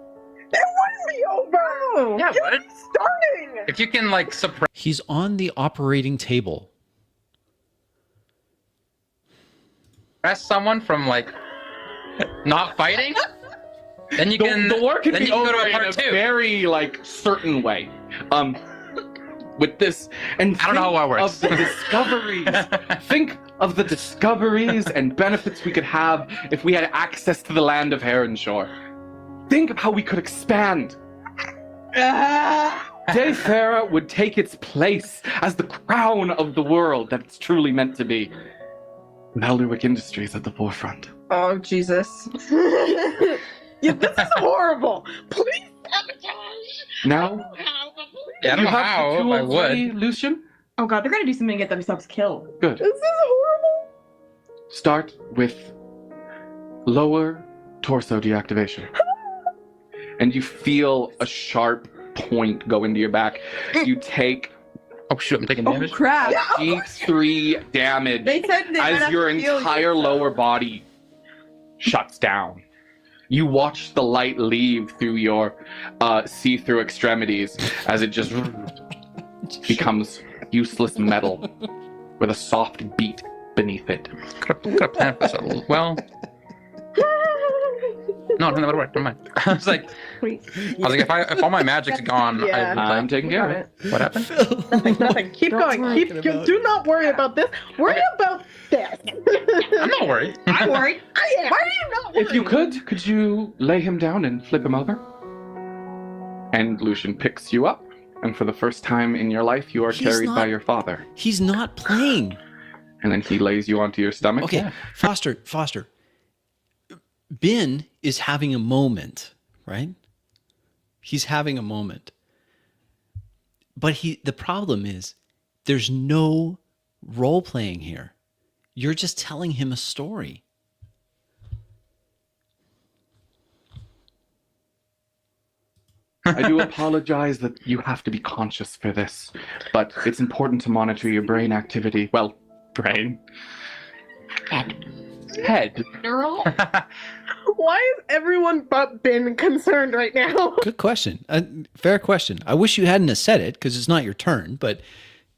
It wouldn't be over! Yeah, it would. Starting! If you can, like, suppress He's on the operating table. someone from, like, not fighting, Then you can. The war can then be you can go over to a in a part two. very certain way. With this, and I don't know how that works. Of the discoveries. Think of the discoveries and benefits we could have if we had access to the land of Heronshore. Think of how we could expand. Dayfara would take its place as the crown of the world that it's truly meant to be. Malderwick Industries at the forefront. Oh, Jesus. Yeah, this is horrible. Please sabotage. Now, Yeah, I don't you know have how. the I tools would. ready, Lucian? Oh god, they're gonna do something to get themselves killed. Good. This is horrible. Start with lower torso deactivation. And you feel a sharp point go into your back. You take Oh shoot, I'm taking Oh, damage. crap. D3 damage They said they as your entire lower body shuts down. You watch the light leave through your see-through extremities as it just becomes useless metal with a soft beat beneath it. Could have planned this a little. Well. No, that would work. Never mind. I was like, if all my magic's gone, Yeah. I'm taking care of it. what happened? Nothing. Keep going. Do not worry about this. Worry about this. I'm not worried. I'm worried. I am. Why are you not worried? If you could you lay him down and flip him over? And Lucian picks you up, and for the first time in your life, you are He's carried by not- your father. He's not playing. And then he lays you onto your stomach. Okay, Foster. Bin is having a moment, right? He's having a moment. But the problem is there's no role playing here. You're just telling him a story. I do apologize that you have to be conscious for this, but it's important to monitor your brain activity. Well, brain. Head. Neural? Why is everyone but Ben concerned right now? Good question. Fair question. I wish you hadn't have said it because it's not your turn, but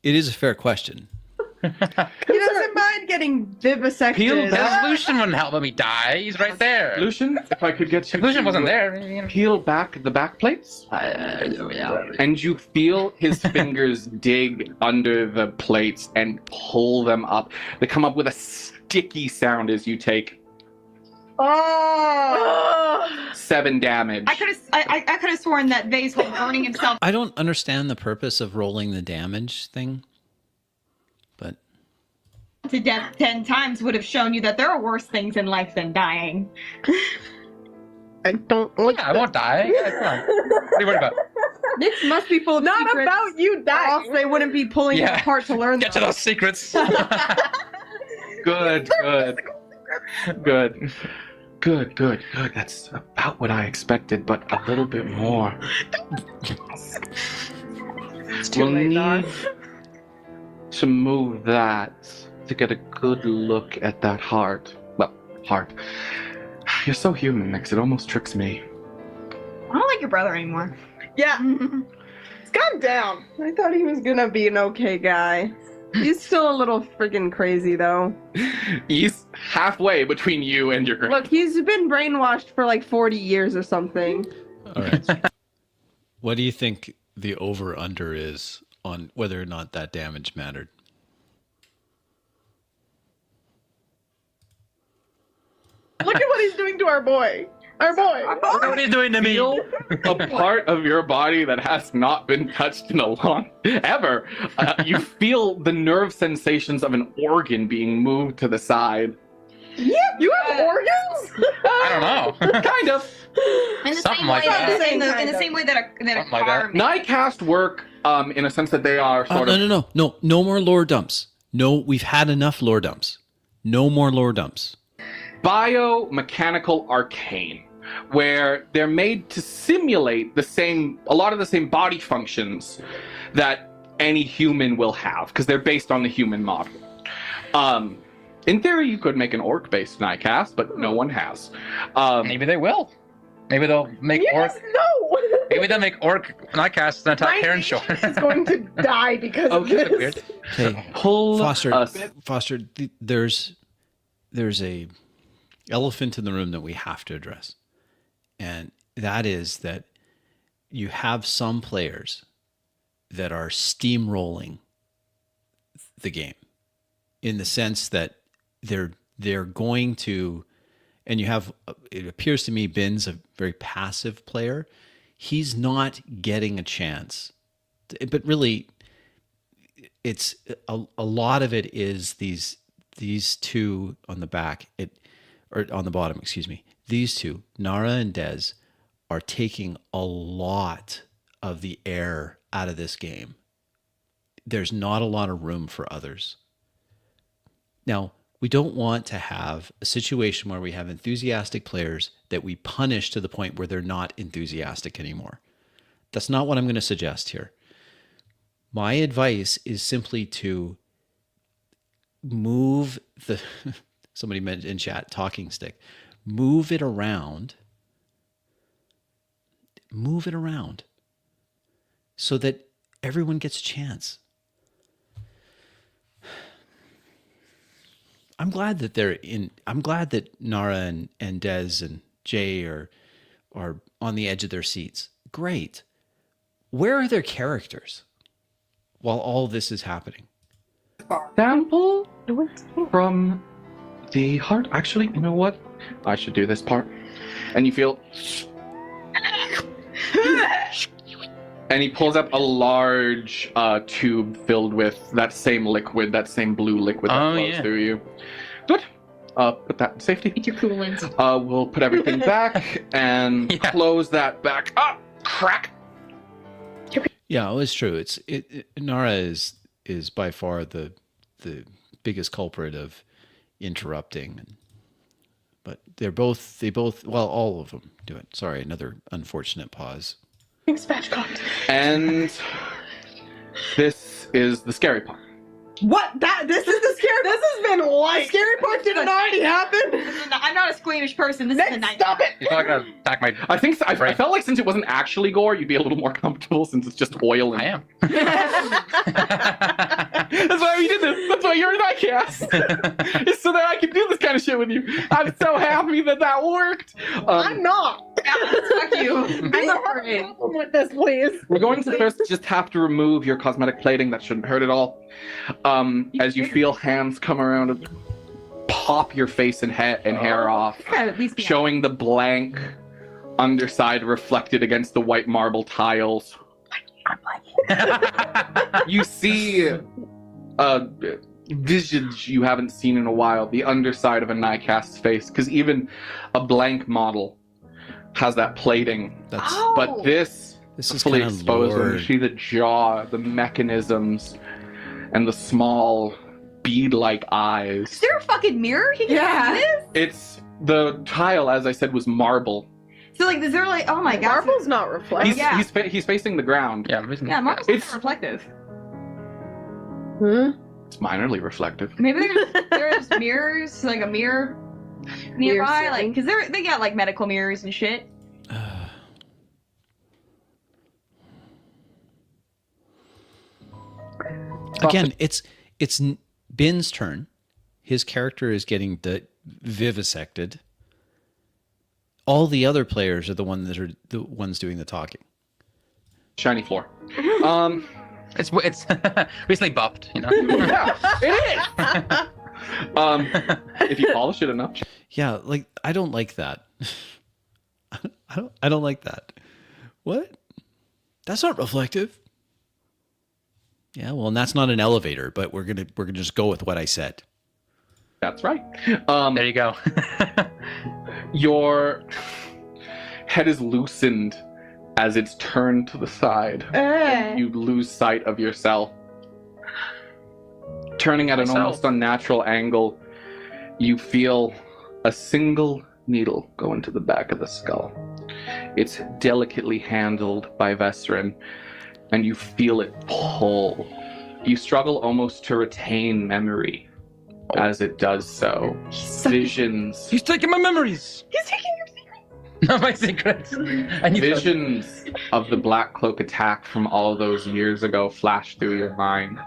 it is a fair question. He doesn't mind getting vivisected. Lucian wouldn't help me die. He's right there. Lucian, if I could get you If Lucian to wasn't there, peel back the back plates, and you feel his fingers dig under the plates and pull them up. They come up with a sticky sound as you take Oh. 7 damage. I could have sworn that Vase was burning himself. I don't understand the purpose of rolling the damage thing, but To death 10 times would have shown you that there are worse things in life than dying. I don't like I won't die. Yeah, come on. What are you worried about? This must be full of Not secrets, about you or dying. else they wouldn't be pulling it Yeah. apart to learn Get to them. those secrets. Good. That's about what I expected, but a little bit more. It's too We'll late, need Doc. to move that to get a good look at that heart. Well, heart. You're so human, Nix. It almost tricks me. I don't like your brother anymore. Yeah, calm down. I thought he was gonna be an okay guy. He's still a little freaking crazy, though. He's halfway between you and your Look, he's been brainwashed for like 40 years or something. all right. What do you think the over-under is on whether or not that damage mattered? Look at what he's doing to our boy. Our boy. What are you doing to me? feel a part of your body that has not been touched in a long ever. You feel the nerve sensations of an organ being moved to the side. You have organs? I don't know. Kind of. In the Something same like way that. in the same way that a Something like car that. makes. Nightcast work in a sense that they are sort of. No more lore dumps. No, we've had enough lore dumps. No more lore dumps. Biomechanical arcane, where they're made to simulate a lot of the same body functions that any human will have, because they're based on the human model. In theory, you could make an orc-based Nightcast, but no one has. Maybe they will. Maybe they'll make orc. No. Maybe they'll make orc nightcasts and attack Heron Shore. He's going to die because of Okay. this. Weird. Okay, Pull Foster. us. Foster, there's a elephant in the room that we have to address. And that is that you have some players that are steamrolling the game in the sense that they're going to, and you have, it appears to me Bin's a very passive player. He's not getting a chance. But really, it's a lot of it is these two on the back, or on the bottom, excuse me. These two, Nara and Dez, are taking a lot of the air out of this game. There's not a lot of room for others. Now, we don't want to have a situation where we have enthusiastic players that we punish to the point where they're not enthusiastic anymore. That's not what I'm going to suggest here. My advice is simply to move the, somebody mentioned in chat, talking stick, move it around so that everyone gets a chance. I'm glad that Nara and Dez and Jay are on the edge of their seats. Great. Where are their characters while all this is happening? Sample from the heart. Actually, you know what? I should do this part. And you feel... And he pulls up a large tube filled with that same liquid, that same blue liquid that flows through you. Good. Put that in safety. Eat your coolant. We'll put everything back and close that back up. Crack. Yeah, well, it's true. Nara is by far the biggest culprit of interrupting, but they both well, all of them do it. Sorry, another unfortunate pause. And this is the scary part. What? This is the scary. This has been light. The scary part didn't already happen. I'm not a squeamish person. This is the night. Stop it. He's not gonna attack my. I think so. I felt like since it wasn't actually gore, you'd be a little more comfortable since it's just oil. And... I am. That's why we did this. That's why you're an ICAST. It's so that I can do this kind of shit with you. I'm so happy that worked. I'm not. Fuck you. I'm not having a problem with this, please. We're going to first just have to remove your cosmetic plating. That shouldn't hurt at all. As you feel hands come around and pop your face and hair off, At least showing the blank underside reflected against the white marble tiles. You see a visage you haven't seen in a while, the underside of a Nycast's face, because even a blank model has that plating. But this is fully kind of exposed. And you lured. see the jaw, the mechanisms, and the small bead-like eyes. Is there a fucking mirror? He can see this? It's the tile, as I said, was marble. So like, is there like, oh my god. Marble's not reflective. He's facing the ground. Yeah, Yeah, marble's It's- not reflective. It's minorly reflective. Maybe there's mirrors, like a mirror nearby, Mirror like, because they got like medical mirrors and shit. Again, it's Bin's turn. His character is getting vivisected. All the other players are the ones doing the talking. Shiny floor. It's recently buffed, you know. Yeah, it is. If you polish it enough. Yeah, like I don't like that. I don't like that. What? That's not reflective. Yeah, well, and that's not an elevator, but we're gonna just go with what I said. That's right. There you go. Your head is loosened as it's turned to the side. And you lose sight of yourself. Turning at an almost unnatural angle, you feel a single needle go into the back of the skull. It's delicately handled by Vesrin, and you feel it pull. You struggle almost to retain memory as it does so. Visions. He's taking my memories. He's taking your secret. Not my secrets. I need Visions of the Black Cloak attack from all those years ago flash through your mind.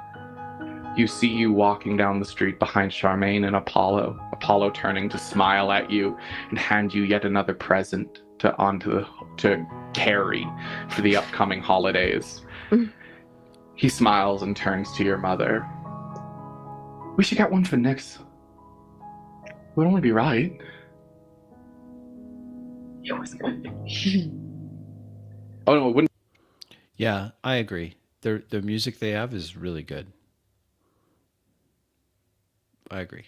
You see you walking down the street behind Charmaine and Apollo Apollo turning to smile at you and hand you yet another present to carry for the upcoming holidays. He smiles and turns to your mother. We should get one for Nyx. Would only be right. It was good. Oh no, it wouldn't. Yeah, I agree. The music they have is really good. I agree.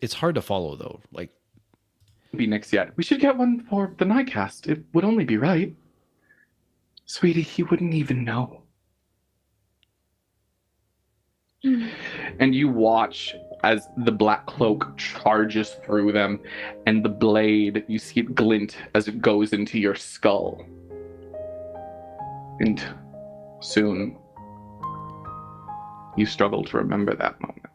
It's hard to follow though. Like, Be Nyx yet. We should get one for the Nightcast. It would only be right. Sweetie, he wouldn't even know. And you watch as the black cloak charges through them, and the blade, you see it glint as it goes into your skull. And soon, you struggle to remember that moment.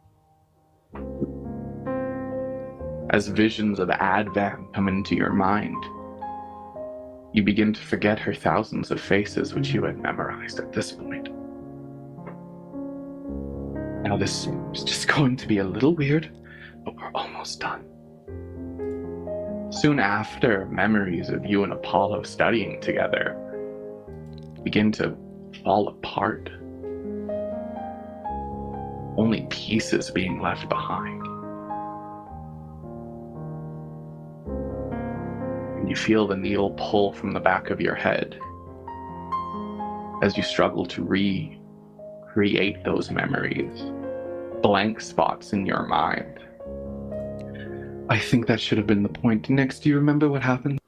As visions of Advan come into your mind, you begin to forget her thousands of faces which you had memorized at this point. Now this is just going to be a little weird, but we're almost done. Soon after, memories of you and Apollo studying together begin to fall apart. Only pieces being left behind. And you feel the needle pull from the back of your head as you struggle to recreate those memories. Blank spots in your mind. I think that should have been the point. Nyx, do you remember what happened?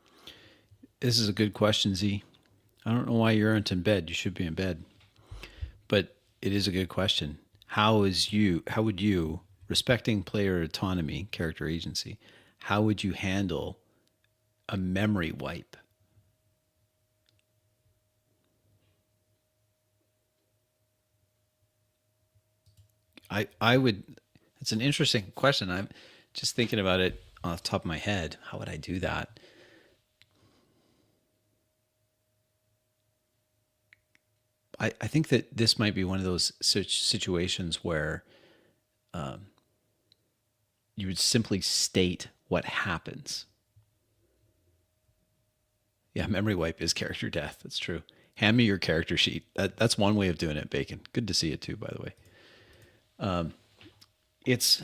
this is a good question, Z. I don't know why you aren't in bed. You should be in bed. But it is a good question. How would you, respecting player autonomy, character agency, how would you handle a memory wipe? I would, it's an interesting question. I'm just thinking about it off the top of my head. How would I do that? I think that this might be one of those situations where you would simply state what happens. Yeah, memory wipe is character death. That's true. Hand me your character sheet. That's one way of doing it, Bacon. Good to see it too, by the way. It's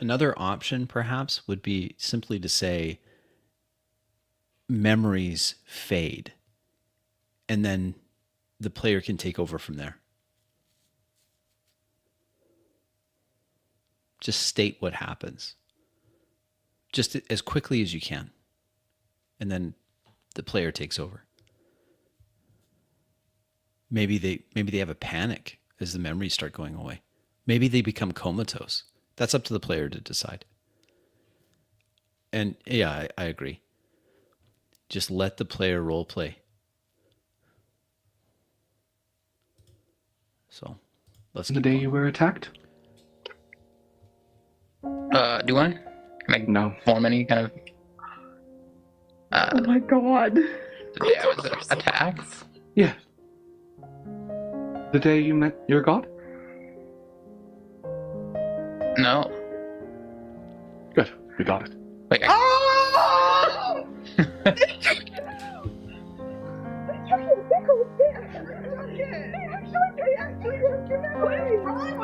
another option, perhaps, would be simply to say memories fade, and then the player can take over from there. Just state what happens, just as quickly as you can, and then the player takes over. Maybe they have a panic as the memories start going away. Maybe they become comatose. That's up to the player to decide. And yeah, I agree. Just let the player role play. So let's The day you were attacked? Do I? Like, No. form any kind of Oh my god. the day I was attacked? Yeah. The day you met your god? No. Good. We got it. Like, Oh!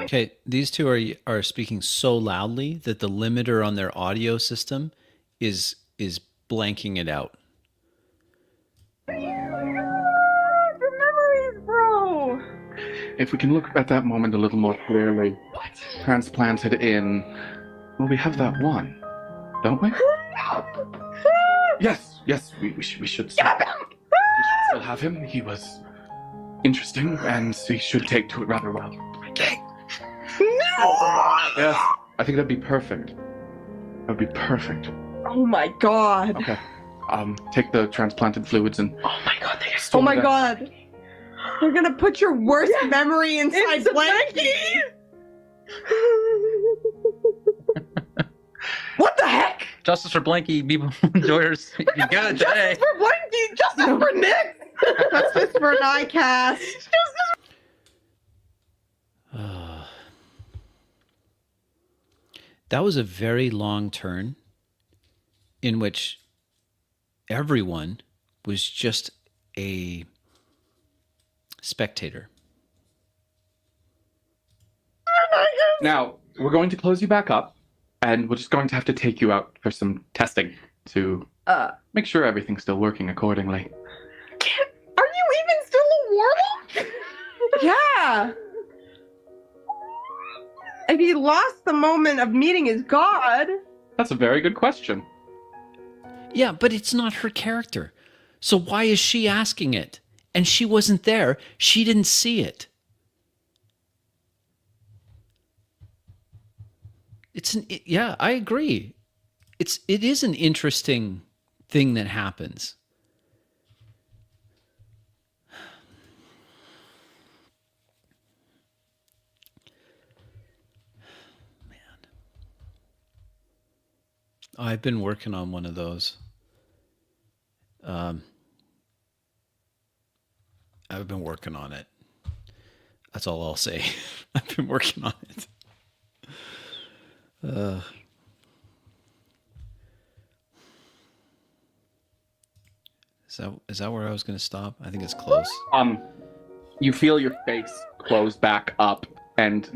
Okay, these two are speaking so loudly that the limiter on their audio system is blanking it out. Memories, bro. If we can look at that moment a little more clearly, transplanted in, well, we have that one, don't we? Yes, we should still have him. He was interesting, and we should take to it rather well. Okay. Yes, I think that'd be perfect. That'd be perfect. Oh my god. Okay. Take the transplanted fluids and. Oh my god. store Oh my them. god. You're gonna put your worst memory inside Blanky? What the heck? justice for Blanky, people enjoyers. You got it today. Justice for Blanky! Justice for Nick! Justice for an iCast! That was a very long turn in which everyone was just a spectator. Now, we're going to close you back up, and we're just going to have to take you out for some testing to make sure everything's still working accordingly. Are you even still a warlock? Yeah. If he lost the moment of meeting his god. That's a very good question. Yeah, but it's not her character. So why is she asking it? And she wasn't there. She didn't see it. Yeah, I agree. It is an interesting thing that happens. Man. I've been working on one of those. I've been working on it. That's all I'll say. I've been working on it. Is that where I was going to stop? I think it's close. You feel your face close back up, and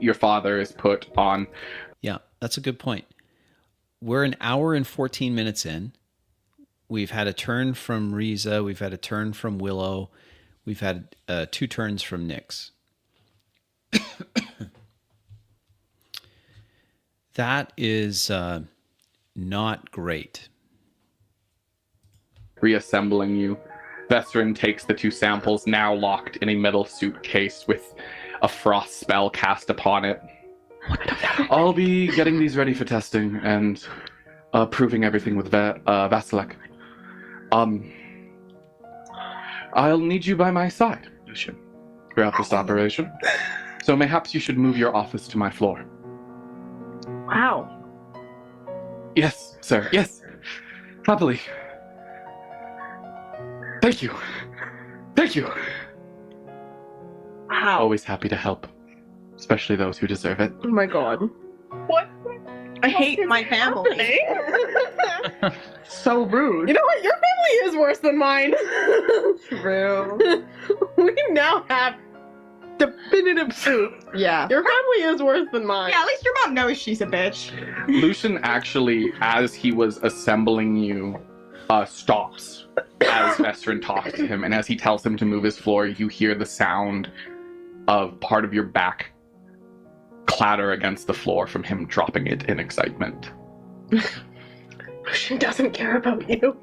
your father is put on. Yeah, that's a good point. We're an hour and 14 minutes in. We've had a turn from Riza. We've had a turn from Willow. We've had 2 turns from Nyx. That is not great. Reassembling you. Vestrin takes the 2 samples, now locked in a metal suitcase with a frost spell cast upon it. I'll be getting these ready for testing and proving everything with Vasilek. I'll need you by my side, Lucian, throughout this operation. So mayhaps you should move your office to my floor. Wow. Yes, sir. Yes. Happily. Thank you. Thank you. Wow. Always happy to help, especially those who deserve it. Oh my god. What? I hate my family. So rude. You know what? Your family is worse than mine. True. We now have definitive proof. Yeah. Your family is worse than mine. Yeah, at least your mom knows she's a bitch. Lucian actually, as he was assembling you, stops as Vestrin talks to him, and as he tells him to move his floor, you hear the sound of part of your back clatter against the floor from him dropping it in excitement. Lucian doesn't care about you.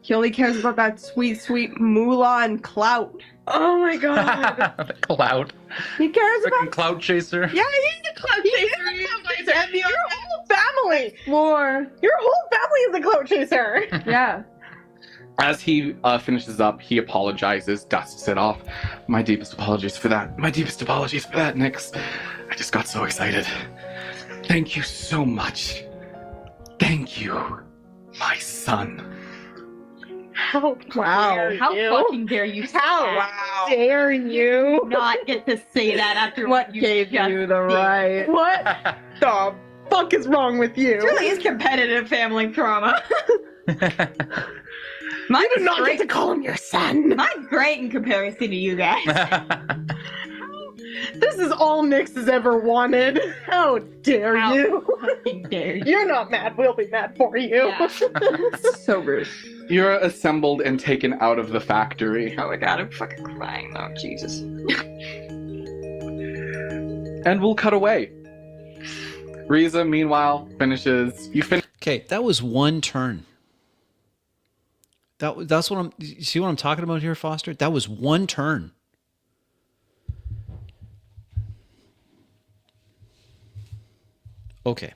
He only cares about that sweet, sweet moolah and clout. Oh my god. The cloud. He cares Freaking about cloud chaser. Yeah, he's a clout chaser. And your whole family. Floor. Your whole family is a clout chaser. Yeah. As he finishes up, he apologizes, dusts it off. My deepest apologies for that. My deepest apologies for that, Nyx. I just got so excited. Thank you so much. Thank you, my son. How Wow. dare How you? fucking dare you say that? Dare you? Not get to say that after What you gave just you the did. right? What the fuck is wrong with you? It really is competitive family trauma. Mine You is do not great. get to call him your son. Mine's great in comparison to you guys. This is all Nyx has ever wanted. How dare How you? fucking dare you? You're not mad. We'll be mad for you. Yeah. So rude. You're assembled and taken out of the factory. Oh my god, I'm fucking crying now, Jesus. And we'll cut away. Riza, meanwhile, finishes. Okay, that was 1 turn. That's what you see what I'm talking about here, Foster? That was 1 turn. Okay.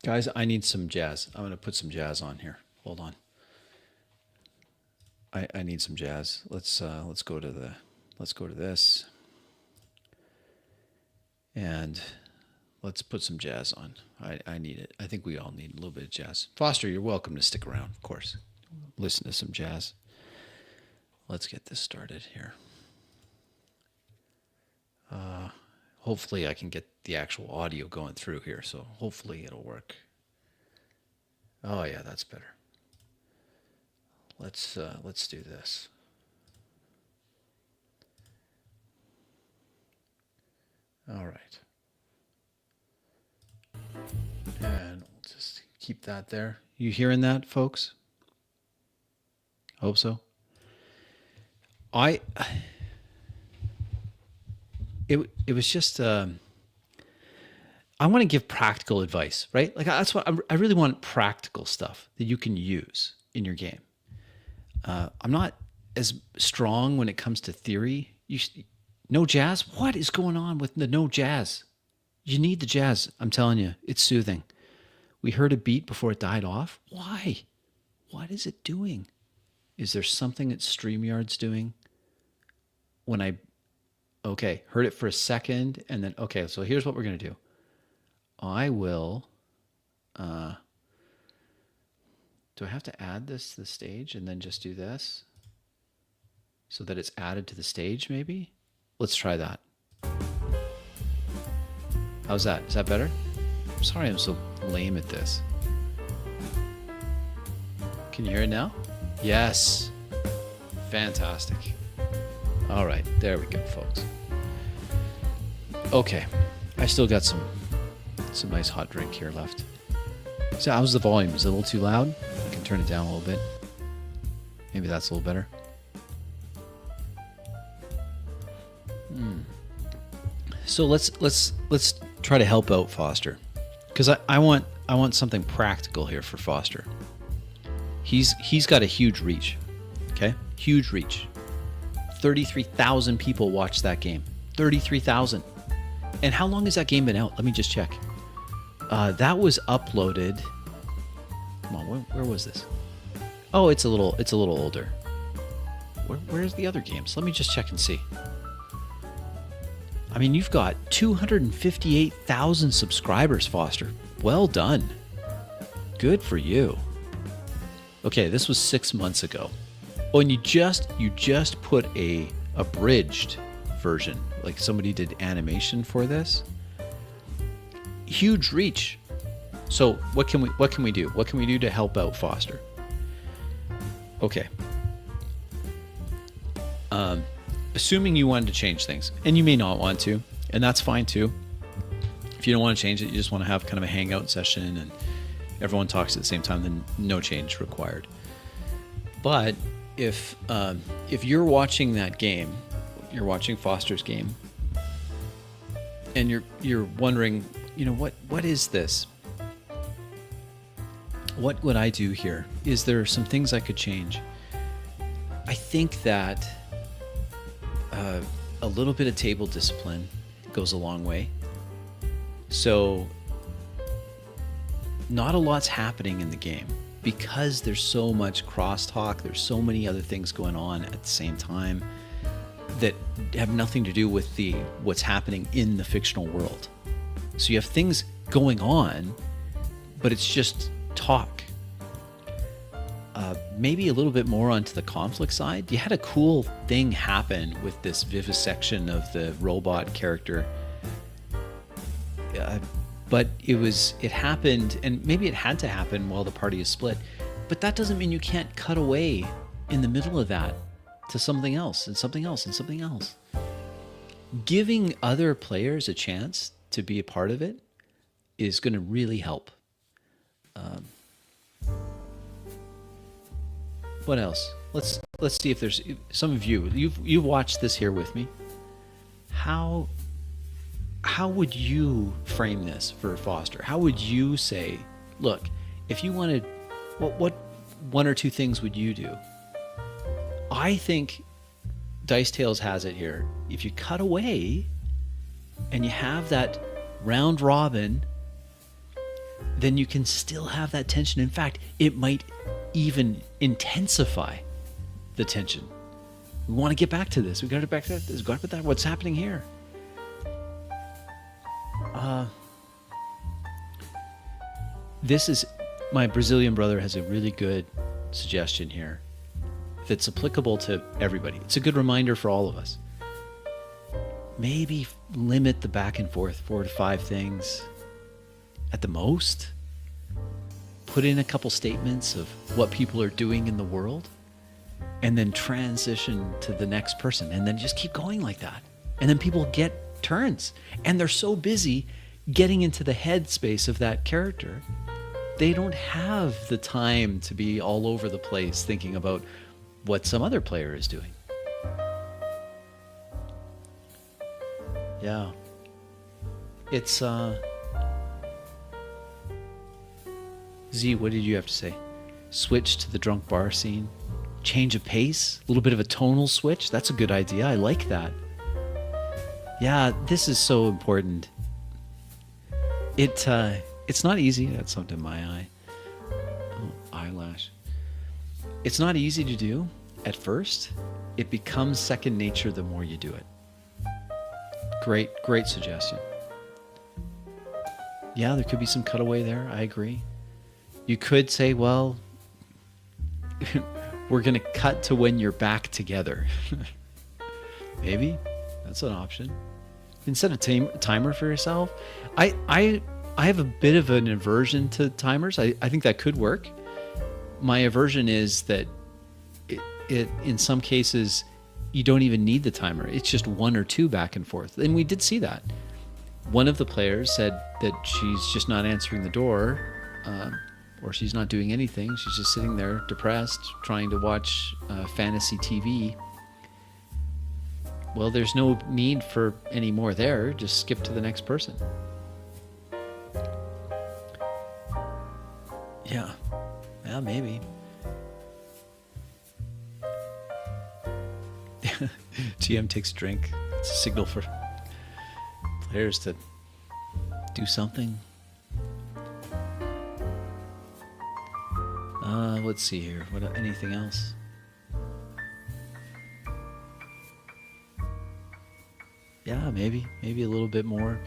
Guys, I need some jazz. I'm going to put some jazz on here. Hold on. I need some jazz. Let's go to this. And let's put some jazz on. I need it. I think we all need a little bit of jazz. Foster, you're welcome to stick around, of course. Listen to some jazz. Let's get this started here. hopefully I can get the actual audio going through here. So hopefully it'll work. Oh yeah, that's better. Let's do this. All right. And we'll just keep that there. You hearing that, folks? Hope so. It was just I want to give practical advice, right? Like that's what I really want, practical stuff that you can use in your game. I'm not as strong when it comes to theory. No jazz? What is going on with the no jazz? You need the jazz. I'm telling you, it's soothing. We heard a beat before it died off. Why? What is it doing? Is there something that StreamYard's doing? Okay, heard it for a second, and then, okay, so here's what we're going to do. I will, do I have to add this to the stage and then just do this? So that it's added to the stage, maybe? Let's try that. How's that? Is that better? I'm sorry I'm so lame at this. Can you hear it now? Yes. Fantastic. All right, there we go, folks. Okay, I still got some nice hot drink here left. So how's the volume? Is it a little too loud? I can turn it down a little bit. Maybe that's a little better. So let's try to help out Foster, because I want something practical here for Foster. He's got a huge reach, okay? Huge reach. 33,000 people watched that game. 33,000. And how long has that game been out? Let me just check. That was uploaded. Come on, where was this? Oh, it's a little older. Where's the other games? Let me just check and see. I mean, you've got 258,000 subscribers, Foster. Well done. Good for you. Okay, this was 6 months ago. Oh, and you just put a abridged version, like somebody did animation for this. Huge reach. So what can we do? What can we do to help out Foster? Okay. Assuming you wanted to change things, and you may not want to, and that's fine too. If you don't want to change it, you just want to have kind of a hangout session and everyone talks at the same time, then no change required. But if you're watching that game, you're watching Foster's game, and you're wondering, what is this? What would I do here? Is there some things I could change? I think that a little bit of table discipline goes a long way. So not a lot's happening in the game because there's so much crosstalk, there's so many other things going on at the same time that have nothing to do with what's happening in the fictional world. So you have things going on, but it's just talk. Maybe a little bit more onto the conflict side. You had a cool thing happen with this vivisection of the robot character. But it happened, and maybe it had to happen while the party is split. But that doesn't mean you can't cut away in the middle of that to something else and something else and something else. Giving other players a chance to be a part of it is going to really help. What else? Let's see if there's some of you've watched this here with me. How would you frame this for Foster? How would you say, look, if you wanted, what one or two things would you do? I think Dice Tales has it here. If you cut away and you have that round robin, then you can still have that tension. In fact, it might even intensify the tension. We want to get back to this. We got to get back to this. Got to that. What's happening here? This is, my Brazilian brother has a really good suggestion here that's applicable to everybody. It's a good reminder for all of us. maybe limit the back and forth, 4 to 5 things at the most. Put in a couple statements of what people are doing in the world, and then transition to the next person, and then just keep going like that. And then people get turns, and they're so busy getting into the headspace of that character, they don't have the time to be all over the place thinking about what some other player is doing. Yeah. It's Z, what did you have to say? Switch to the drunk bar scene. Change of pace, a little bit of a tonal switch. That's a good idea. I like that. Yeah, this is so important. It's not easy. That's something in my eye. Oh, eyelash. It's not easy to do at first. It becomes second nature the more you do it. Great suggestion. Yeah, there could be some cutaway there. I agree. You could say, well, we're going to cut to when you're back together. Maybe that's an option. Instead of timer for yourself, I have a bit of an aversion to timers. I think that could work. My aversion is that it in some cases you don't even need the timer. It's just 1 or 2 back and forth. And we did see that. One of the players said that she's just not answering the door, or she's not doing anything. She's just sitting there depressed, trying to watch fantasy TV. Well, there's no need for any more there. Just skip to the next person. Yeah, maybe. GM takes a drink. It's a signal for players to do something. Let's see here. Anything else? Yeah, maybe a little bit more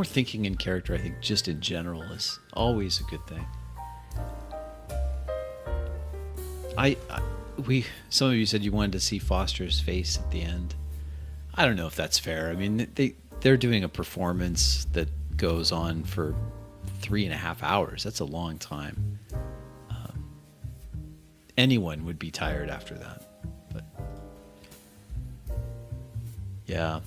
thinking in character. I think just in general is always a good thing. Some of you said you wanted to see Foster's face at the end. I don't know if that's fair. I mean, they're doing a performance that goes on for 3.5 hours. That's a long time. Anyone would be tired after that. But yeah,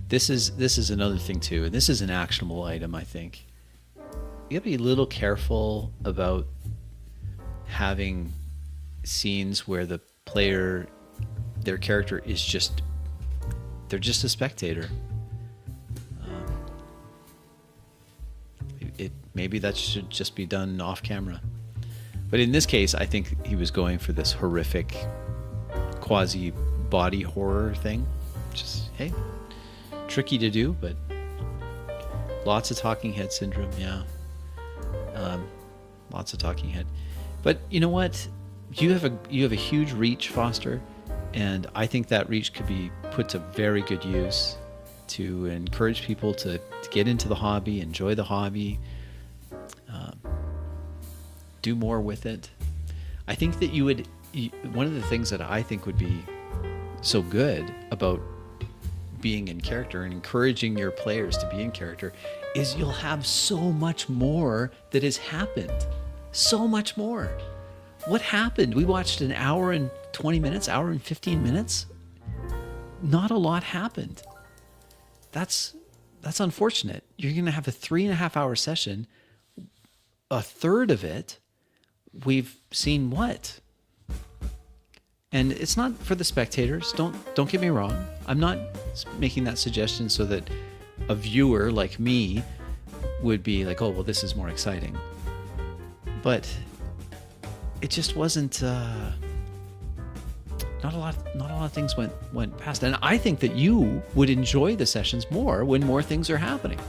this is another thing too, and this is an actionable item. I think you gotta be a little careful about having scenes where the player, their character is just, they're just a spectator. Maybe that should just be done off camera. But in this case, I think he was going for this horrific quasi body horror thing. Just, hey, tricky to do, but lots of talking head syndrome. Yeah. Lots of talking head. But you know what? You have a huge reach, Foster, and I think that reach could be put to very good use to encourage people to get into the hobby, enjoy the hobby, do more with it. I think that one of the things that I think would be so good about being in character and encouraging your players to be in character is you'll have so much more that has happened. So much more. What happened? We watched an hour and 20 minutes, hour and 15 minutes. Not a lot happened. That's unfortunate. You're going to have a 3.5 hour session. A third of it, we've seen what? And it's not for the spectators. Don't get me wrong. I'm not making that suggestion so that a viewer like me would be like, oh, well, this is more exciting. But it just wasn't. Not a lot of things went past. And I think that you would enjoy the sessions more when more things are happening.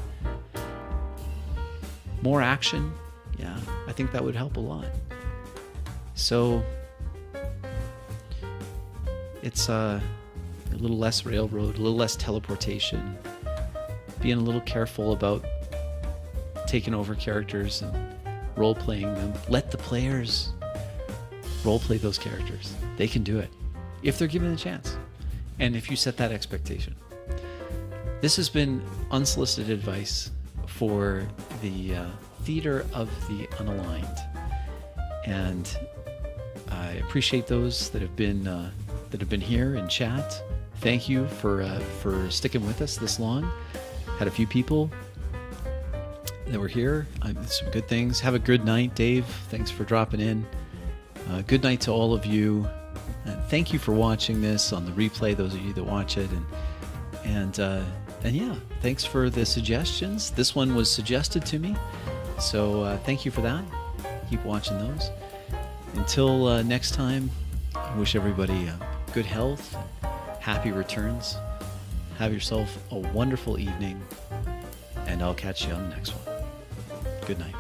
More action. Yeah, I think that would help a lot. So it's a little less railroad, a little less teleportation, being a little careful about taking over characters and role-playing them. Let the players role-play those characters. They can do it if they're given a chance, and if you set that expectation. This has been unsolicited advice for the Theater of the Unaligned, and I appreciate those that have been here in chat. Thank you for sticking with us this long. Had a few people that were here. Some good things. Have a good night, Dave. Thanks for dropping in. Good night to all of you. Thank you for watching this on the replay, those of you that watch it. And yeah, thanks for the suggestions. This one was suggested to me, so thank you for that. Keep watching those. Until next time, I wish everybody good health, happy returns. Have yourself a wonderful evening, and I'll catch you on the next one. Good night.